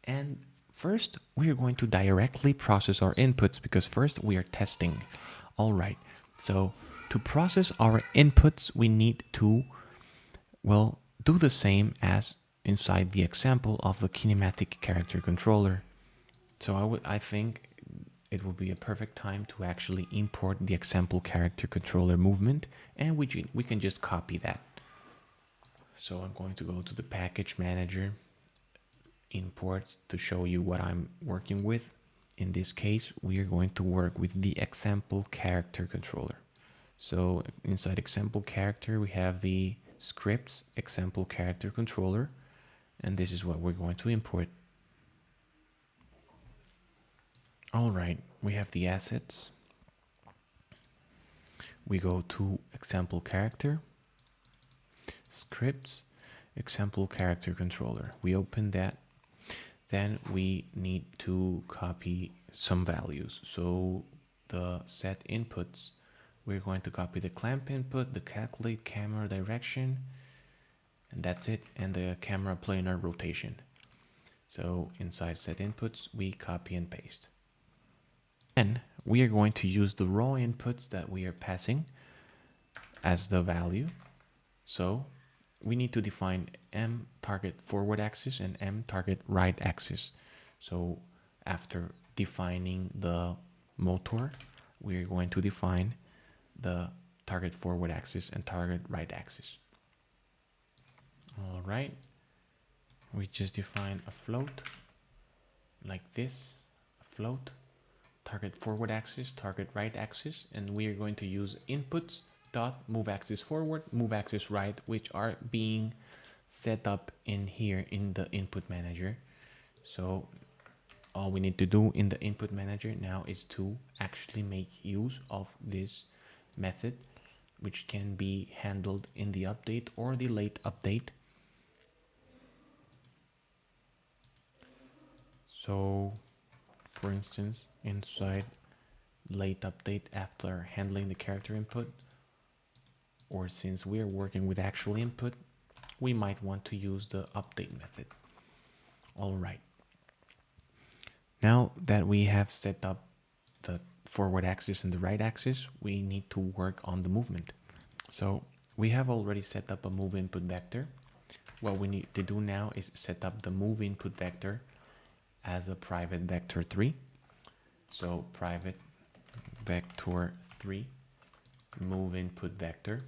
And first, we are going to directly process our inputs because first we are testing. All right, so to process our inputs, we need to, well, do the same as inside the example of the Kinematic Character Controller. So I think it will be a perfect time to actually import the example character controller movement, and we can just copy that. So I'm going to go to the package manager, import to show you what I'm working with. In this case, we are going to work with the example character controller. So inside example character, we have the scripts example character controller, and this is what we're going to import. All right, we have the assets. We go to example character, scripts, example character controller. We open that. Then we need to copy some values. So the set inputs, we're going to copy the clamp input, the calculate camera direction, and that's it, and the camera planar rotation. So inside set inputs, we copy and paste. Then we are going to use the raw inputs that we are passing as the value. So we need to define M target forward axis and M target right axis. So after defining the motor, we're going to define the target forward axis and target right axis. All right, we just define a float like this, a float, target forward axis, target right axis, and we are going to use inputs dot move axis forward, move axis right, which are being set up in here in the input manager. So all we need to do in the input manager now is to actually make use of this method, which can be handled in the update or the late update. So for instance, inside late update, after handling the character input, or since we are working with actual input, we might want to use the update method. All right. Now that we have set up the forward axis and the right axis, we need to work on the movement. So we have already set up a move input vector. What we need to do now is set up the move input vector as a private vector 3. So private vector 3 move input vector.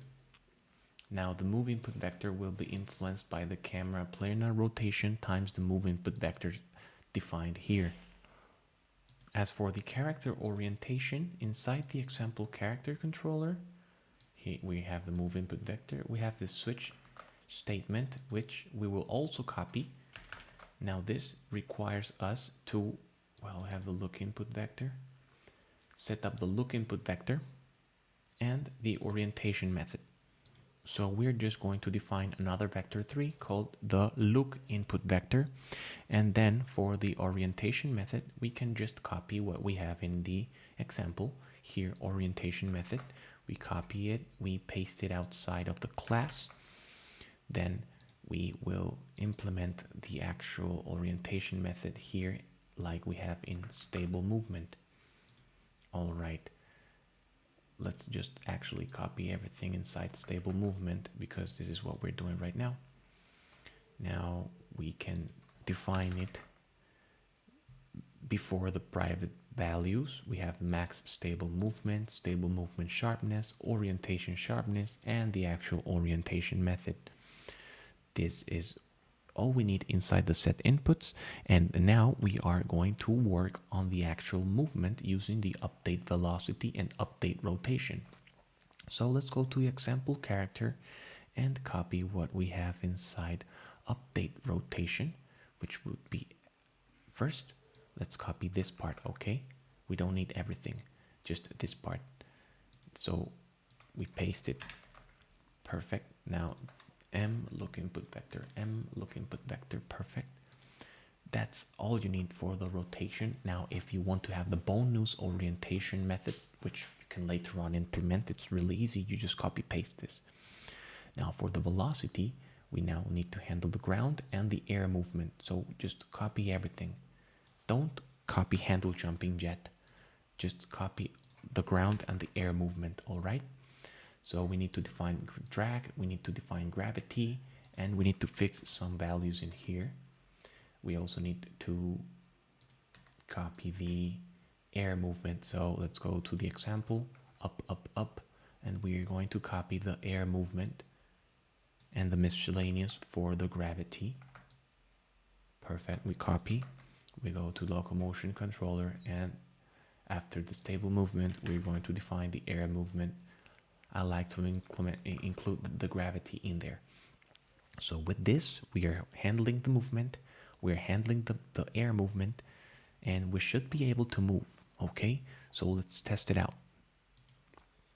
Now the move input vector will be influenced by the camera planar rotation times the move input vector defined here. As for the character orientation, inside the example character controller, here we have the move input vector. We have the switch statement, which we will also copy. Now this requires us to, well, have the look input vector, set up the look input vector and the orientation method. So we're just going to define another vector 3 called the look input vector. And then for the orientation method, we can just copy what we have in the example here, orientation method. We copy it, we paste it outside of the class. Then we will implement the actual orientation method here like we have in stable movement. All right. Let's just actually copy everything inside stable movement because this is what we're doing right now. Now we can define it before the private values. We have max stable movement sharpness, orientation sharpness, and the actual orientation method. This is all we need inside the set inputs, and now we are going to work on the actual movement using the update velocity and update rotation. So let's go to the example character and copy what we have inside update rotation, which would be first, let's copy this part. Okay, we don't need everything, just this part. So we paste it. Perfect. Now M look input vector, M look input vector, perfect. That's all you need for the rotation. Now if you want to have the bonus orientation method, which you can later on implement, it's really easy, you just copy paste this. Now for the velocity, we now need to handle the ground and the air movement, so just copy everything. Don't copy handle jumping jet, just copy the ground and the air movement. All right, so we need to define drag, we need to define gravity, and we need to fix some values in here. We also need to copy the air movement. So let's go to the example, up, up, up, and we are going to copy the air movement and the miscellaneous for the gravity. Perfect, we copy, we go to Locomotion controller, and after the stable movement, we're going to define the air movement. I like to include the gravity in there. So with this, we are handling the movement, we're handling the air movement, and we should be able to move. Okay, so let's test it out.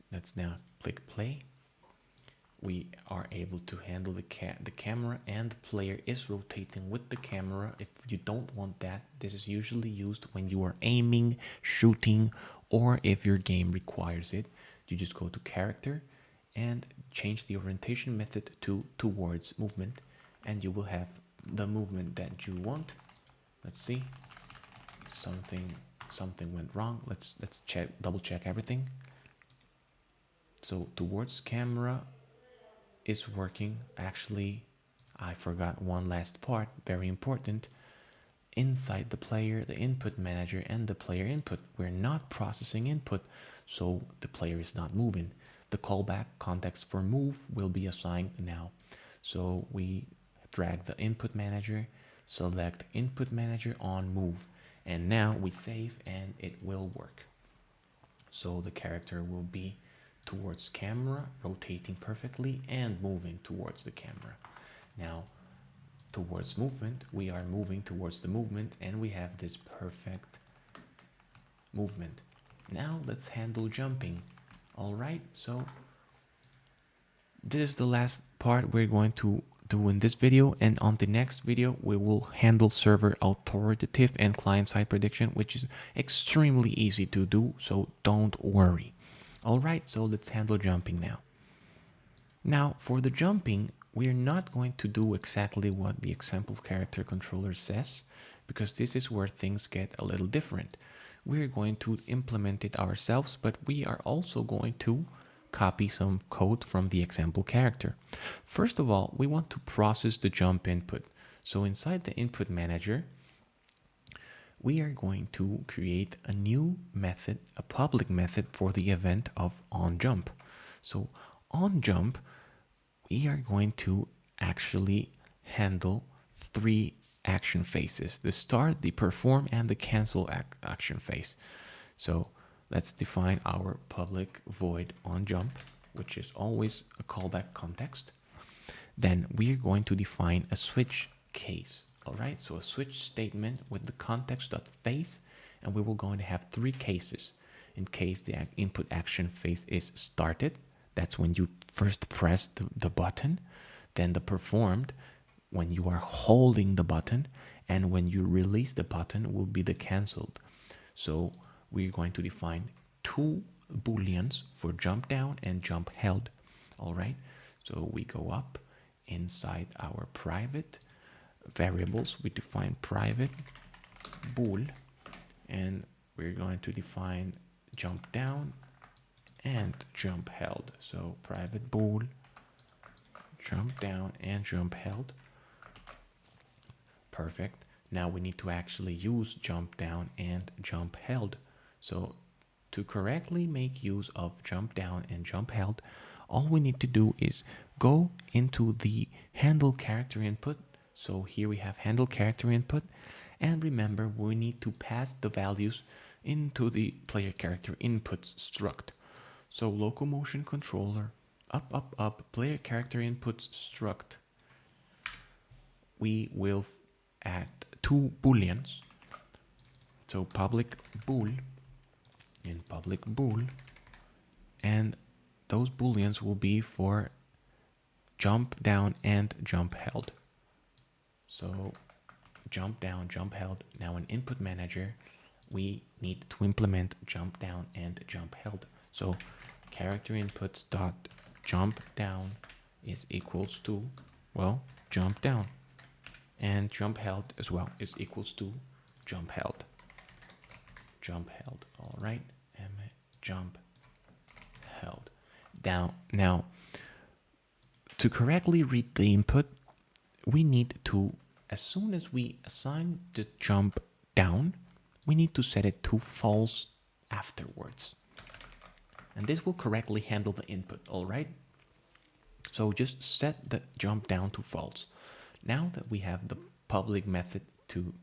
Let's now click play. We are able to handle the camera, and the player is rotating with the camera. If you don't want that, this is usually used when you are aiming, shooting, or if your game requires it. You just go to character and change the orientation method to towards movement, and you will have the movement that you want. Let's see, something went wrong. Let's double check everything. So towards camera is working. Actually, I forgot one last part, very important. Inside the player, the input manager, and the player input, we're not processing input, so the player is not moving. The callback context for move will be assigned now. So we drag the input manager, select input manager on move, and now we save and it will work. So the character will be towards camera, rotating perfectly and moving towards the camera. Now towards movement, we are moving towards the movement, and we have this perfect movement. Now let's handle jumping. All right, so this is the last part we're going to do in this video, and on the next video we will handle server authoritative and client-side prediction, which is extremely easy to do, so don't worry. All right, so let's handle jumping now. Now for the jumping, we're not going to do exactly what the example character controller says, because this is where things get a little different. We're going to implement it ourselves, but we are also going to copy some code from the example character. First of all, we want to process the jump input. So inside the input manager, we are going to create a new method, a public method for the event of onJump. So onJump, we are going to actually handle 3 action phases: the start, the perform, and the cancel action phase. So let's define our public void onJump, which is always a callback context. Then we are going to define a switch case. All right, so a switch statement with the context.face, and we will going to have three cases. In case the input action phase is started, that's when you first press the button, then the performed when you are holding the button, and when you release the button will be the canceled. So we're going to define two booleans for jump down and jump held. All right, so we go up inside our private variables, we define private bool, and we're going to define jump down and jump held. So private bool, jump down and jump held. Perfect. Now we need to actually use jump down and jump held. So to correctly make use of jump down and jump held, all we need to do is go into the handle character input. So here we have handle character input, and remember we need to pass the values into the player character inputs struct. So Locomotion controller, up, player character inputs struct. We will add two booleans. So public bool and public bool, and those booleans will be for jump down and jump held. So jump down, jump held. Now in input manager, we need to implement jump down and jump held. So character inputs dot jump down is equals to, well, jump down, and jump held as well is equals to jump held. Jump held. All right, and jump held. Now, to correctly read the input, we need to, as soon as we assign the jump down, we need to set it to false afterwards. And this will correctly handle the input, all right? So just set the jump down to false. Now that we have the public method to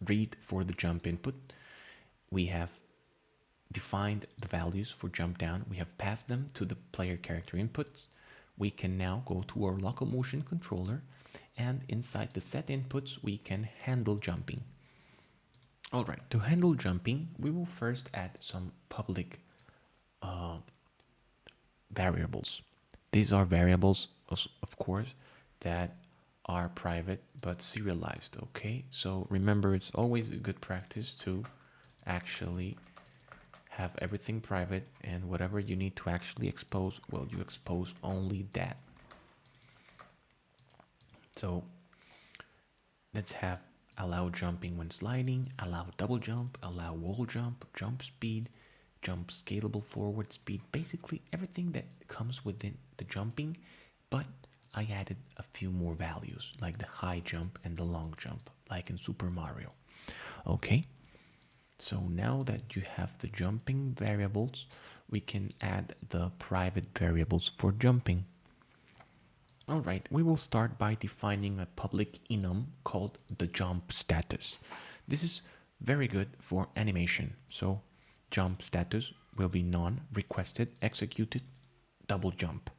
read for the jump input, we have defined the values for jump down, we have passed them to the player character inputs. We can now go to our Locomotion controller, and inside the set inputs we can handle jumping. All right, to handle jumping, we will first add some public variables. These are variables, of course, that are private but serialized. Okay, so remember, it's always a good practice to actually have everything private, and whatever you need to actually expose, well, you expose only that. So let's have allow jumping when sliding, allow double jump, allow wall jump, jump speed, jump scalable forward speed, basically everything that comes within the jumping, but I added a few more values like the high jump and the long jump, like in Super Mario. Okay, so now that you have the jumping variables, we can add the private variables for jumping. All right, we will start by defining a public enum called the jump status. This is very good for animation. So jump status will be none, requested, executed, double jump,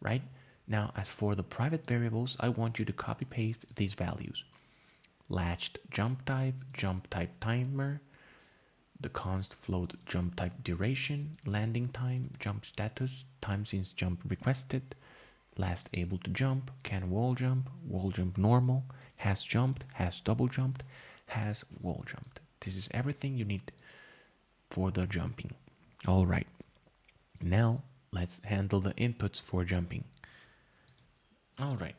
right? Now, as for the private variables, I want you to copy paste these values. Latched jump type timer, the const float jump type duration, landing time, jump status, time since jump requested, last able to jump, can wall jump normal, has jumped, has double jumped, has wall jumped. This is everything you need for the jumping. All right, now let's handle the inputs for jumping. All right,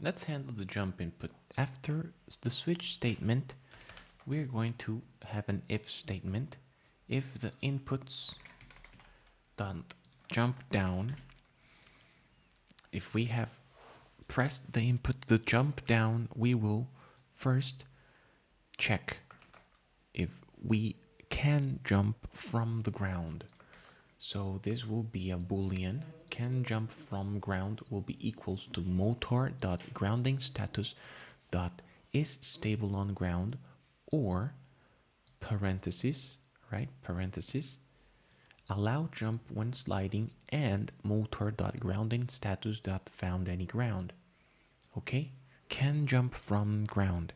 let's handle the jump input. After the switch statement, we're going to have an if statement. If the inputs don't jump down, if we have pressed the input to jump down, we will first check if we can jump from the ground. So this will be a boolean. Can jump from ground will be equals to motor.grounding status dot is stable on ground, or parentheses, right? Parentheses, allow jump when sliding, and motor.grounding status dot found any ground. Okay, can jump from ground.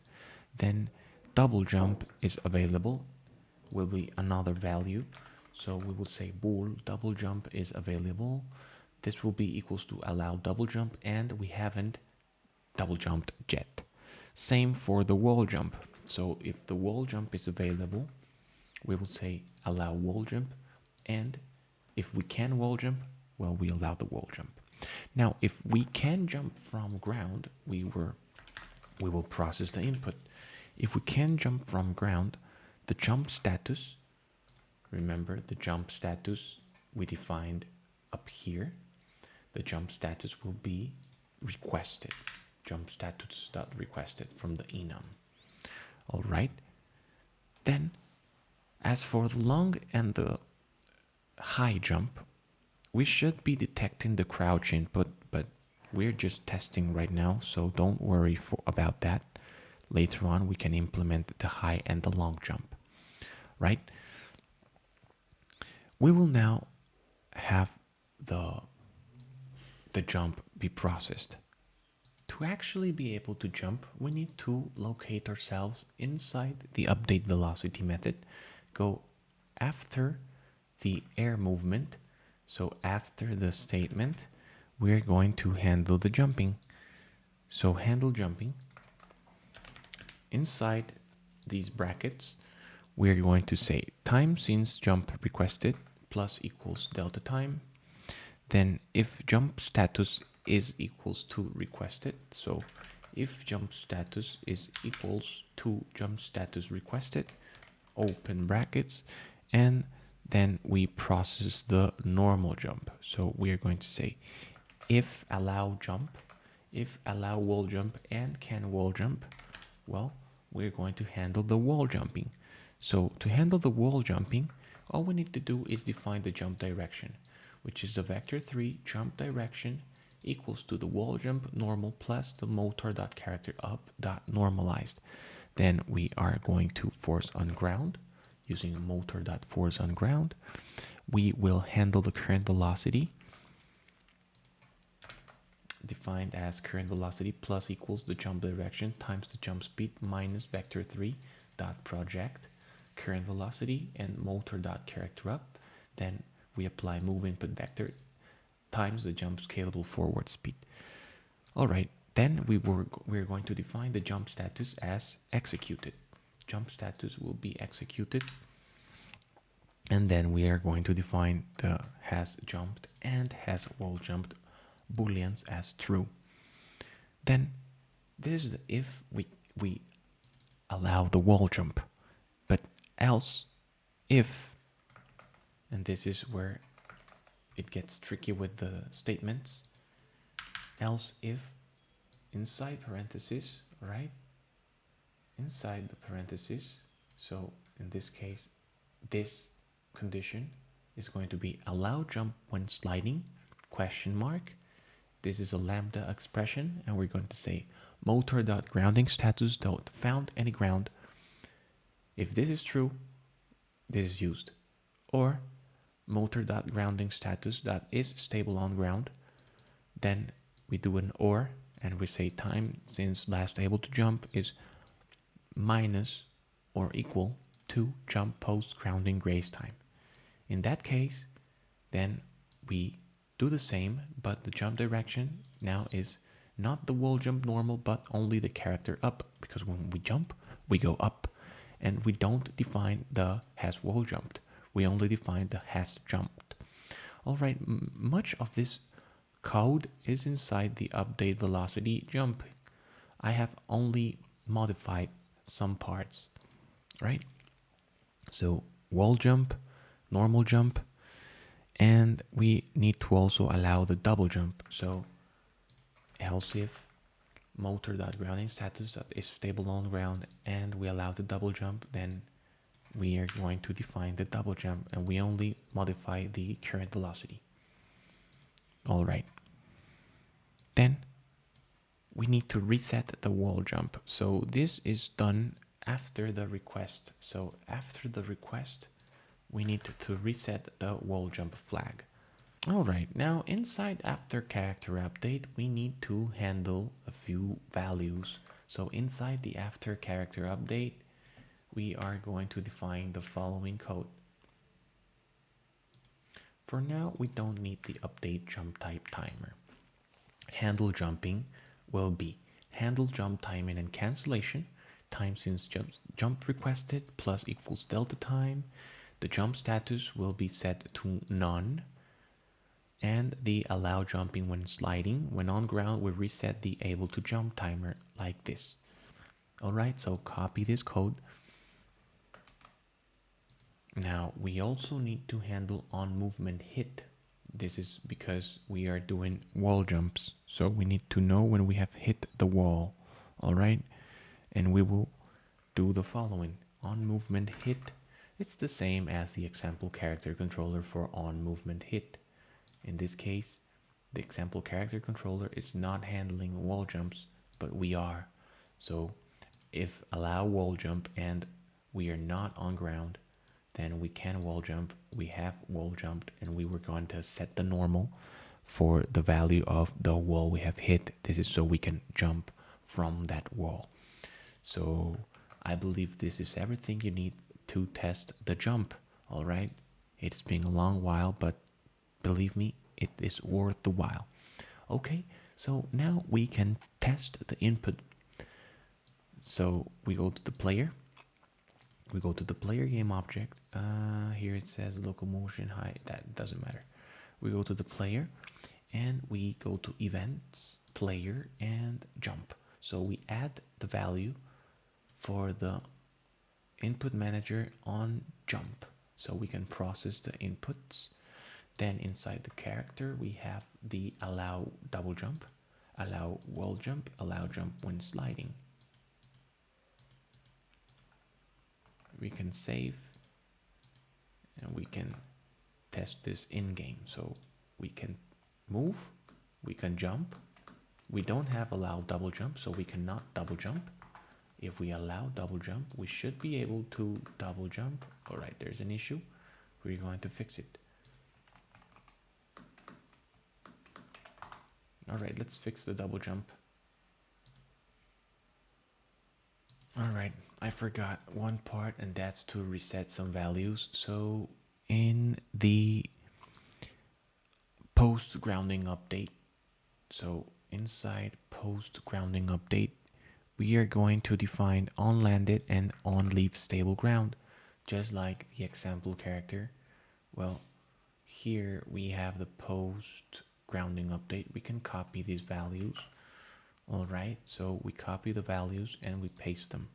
Then double jump is available, will be another value. So we will say bool double jump is available. This will be equals to allow double jump, and we haven't double jumped yet. Same for the wall jump. So if the wall jump is available, we will say allow wall jump, and if we can wall jump, well, we allow the wall jump. Now, if we can jump from ground, we will process the input. If we can jump from ground, the jump status, remember the jump status we defined up here, the jump status will be requested. Jump status dot requested from the enum. All right. Then, as for the long and the high jump, we should be detecting the crouch input, but we're just testing right now, so don't worry about that. Later on, we can implement the high and the long jump, right? We will now have the jump be processed. To actually be able to jump, we need to locate ourselves inside the update velocity method, go after the air movement. So after the statement, we're going to handle the jumping. So handle jumping. Inside these brackets, we're going to say time since jump requested plus equals delta time. Then if jump status is equals to requested, so if jump status is equals to jump status requested, open brackets, and then we process the normal jump. So we are going to say if allow jump, if allow wall jump and can wall jump, well, we're going to handle the wall jumping. So to handle the wall jumping, all we need to do is define the jump direction, which is the vector3 jump direction equals to the wall jump normal plus the motor.character_up.normalized. Then we are going to force on ground using motor.force on ground. We will handle the current velocity defined as current velocity plus equals the jump direction times the jump speed minus vector3 dot project current velocity and motor.character_up. Then we apply move input vector times the jump scalable forward speed. All right, then we're going to define the jump status as executed. Jump status will be executed, and then we are going to define the has jumped and has wall jumped booleans as true. Then this is if we allow the wall jump, but else if, and this is where it gets tricky with the statements, else if inside parentheses, right? Inside the parentheses, so in this case, this condition is going to be allow jump when sliding, question mark. This is a lambda expression, and we're going to say motor.grounding status dot found any ground. If this is true, this is used. Or motor.grounding status dot is stable on ground. Then we do an or, and we say time since last able to jump is minus or equal to jump post grounding grace time. In that case, then we do the same, but the jump direction now is not the wall jump normal, but only the character up, because when we jump, we go up, and we don't define the has wall jumped. We only define the has jumped. All right, much of this code is inside the update velocity jump. I have only modified some parts, right? So wall jump, normal jump, and we need to also allow the double jump. So else if motor.grounding status is stable on ground and we allow the double jump, then we are going to define the double jump, and we only modify the current velocity. All right. Then we need to reset the wall jump. So this is done after the request. So after the request, we need to reset the wall jump flag. All right, now inside after character update, we need to handle a few values So inside the after character update, we are going to define the following code. For now, we don't need the update jump type timer. Handle jumping will be handle jump timing and cancellation, time since jump requested plus equals delta time. The jump status will be set to none, and the allow jumping when sliding. When on ground, we reset the able to jump timer like this. Alright, so copy this code. Now we also need to handle on movement hit. This is because we are doing wall jumps, so we need to know when we have hit the wall. Alright, and we will do the following. On movement hit, it's the same as the example character controller for on movement hit. In this case, the example character controller is not handling wall jumps, but we are. So if allow wall jump and we are not on ground, then we can wall jump. We have wall jumped, and we were going to set the normal for the value of the wall we have hit. This is so we can jump from that wall. So I believe this is everything you need to test the jump. All right, it's been a long while, but believe me, it is worth the while. Okay, so now we can test the input. So we go to the player. We go to the player game object. Here it says locomotion high. That doesn't matter. We go to the player, and we go to events, player, and jump. So we add the value for the input manager on jump, so we can process the inputs. Then inside the character, we have the allow double jump, allow wall jump, allow jump when sliding. We can save, and we can test this in game. So we can move, we can jump. We don't have allow double jump, so we cannot double jump. If we allow double jump, we should be able to double jump. All right, there's an issue. We're going to fix it. All right, let's fix the double jump. All right, I forgot one part, and that's to reset some values. So in the post grounding update, so inside post grounding update, we are going to define on landed and on leave stable ground, just like the example character. Well, here we have the post grounding update. We can copy these values. All right, so we copy the values and we paste them.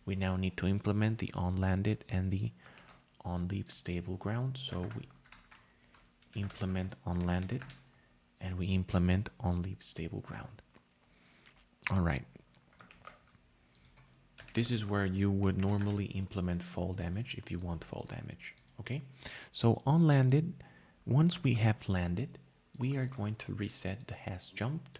We now need to implement the on landed and the on leave stable ground. So we implement on landed and we implement on leave stable ground. All right. This is where you would normally implement fall damage if you want fall damage. Okay, so on landed, once we have landed, we are going to reset the has jumped.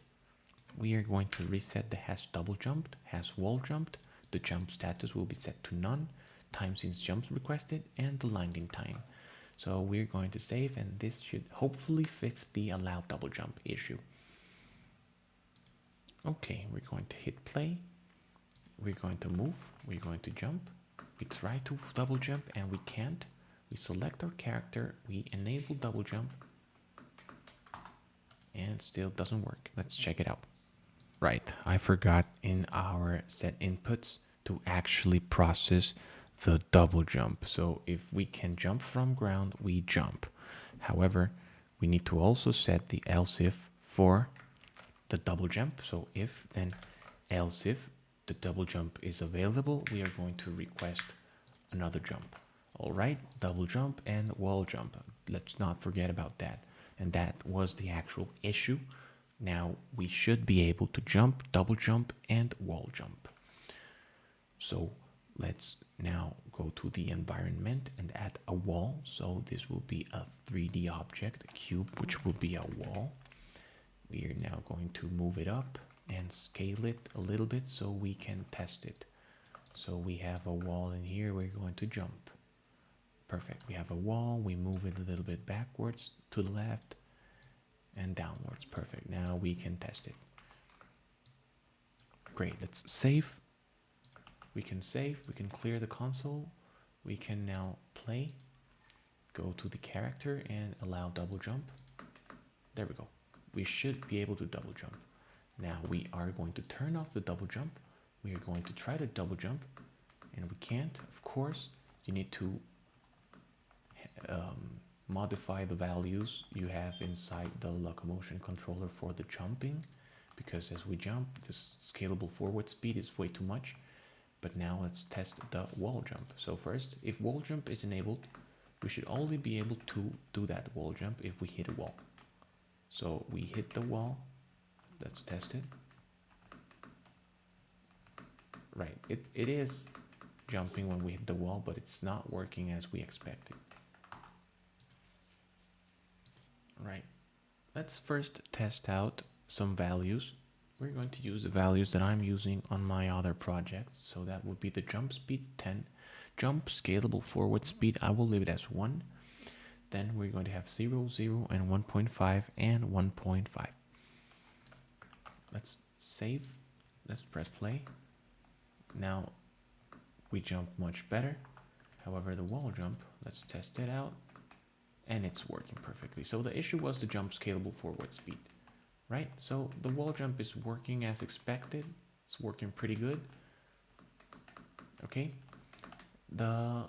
We are going to reset the has double jumped, has wall jumped. The jump status will be set to none, time since jumps requested, and the landing time. So we're going to save, and this should hopefully fix the allow double jump issue. Okay, we're going to hit play. We're going to move. We're going to jump. We try to double jump and we can't. We select our character. We enable double jump. And still doesn't work. Let's check it out. Right, I forgot in our set inputs to actually process the double jump. So if we can jump from ground, we jump. However, we need to also set the else if for the double jump. So if, then else if the double jump is available, we are going to request another jump. All right, double jump and wall jump. Let's not forget about that. And that was the actual issue. Now we should be able to jump, double jump, and wall jump. So let's now go to the environment and add a wall. So this will be a 3D object, a cube, which will be a wall. We are now going to move it up and scale it a little bit so we can test it. So we have a wall in here, we're going to jump. Perfect, we have a wall, we move it a little bit backwards to the left and downwards. Perfect, now we can test it. Great, let's save. We can save, we can clear the console. We can now play, go to the character and allow double jump. There we go. We should be able to double jump. Now we are going to turn off the double jump. We are going to try to double jump and we can't. Of course, you need to modify the values you have inside the Locomotion controller for the jumping, because as we jump, this scalable forward speed is way too much. But now let's test the wall jump. So first, if wall jump is enabled, we should only be able to do that wall jump if we hit a wall. So we hit the wall. Let's test it. Right, it is jumping when we hit the wall, but it's not working as we expected. Right, let's first test out some values. We're going to use the values that I'm using on my other projects. So that would be the jump speed 10, jump scalable forward speed, I will leave it as 1. Then we're going to have 0, 0, and 1.5 and 1.5. Let's save. Let's press play. Now we jump much better. However, the wall jump, let's test it out. And it's working perfectly. So the issue was the jump scalable forward speed. Right, so the wall jump is working as expected. It's working pretty good. Okay, the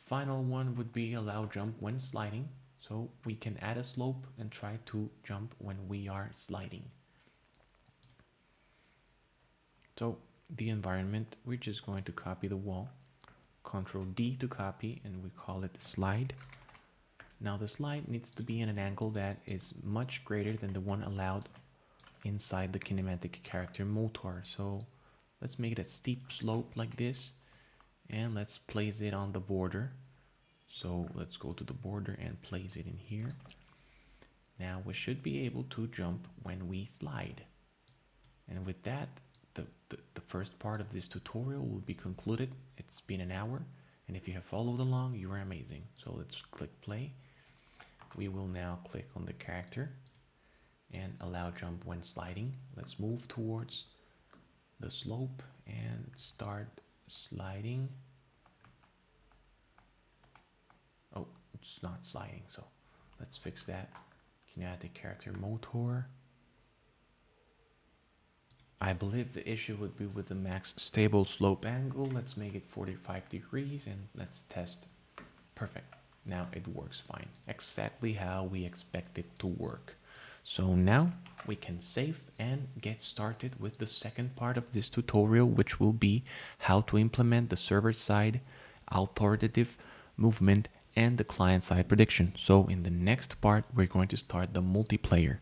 final one would be allow jump when sliding. So we can add a slope and try to jump when we are sliding. So the environment, we're just going to copy the wall. Control D to copy, and we call it slide. Now the slide needs to be in an angle that is much greater than the one allowed inside the kinematic character motor. So let's make it a steep slope like this, and let's place it on the border. So let's go to the border and place it in here. Now we should be able to jump when we slide. And with that, the first part of this tutorial will be concluded. It's been an hour, and if you have followed along, you are amazing. So let's click play. We will now click on the character and allow jump when sliding. Let's move towards the slope and start sliding. Oh, it's not sliding, so let's fix that. Kinematic character motor. I believe the issue would be with the max stable slope angle. Let's make it 45 degrees and let's test. Perfect. Now it works fine, exactly how we expect it to work. So now we can save and get started with the second part of this tutorial, which will be how to implement the server-side authoritative movement and the client-side prediction. So in the next part, we're going to start the multiplayer.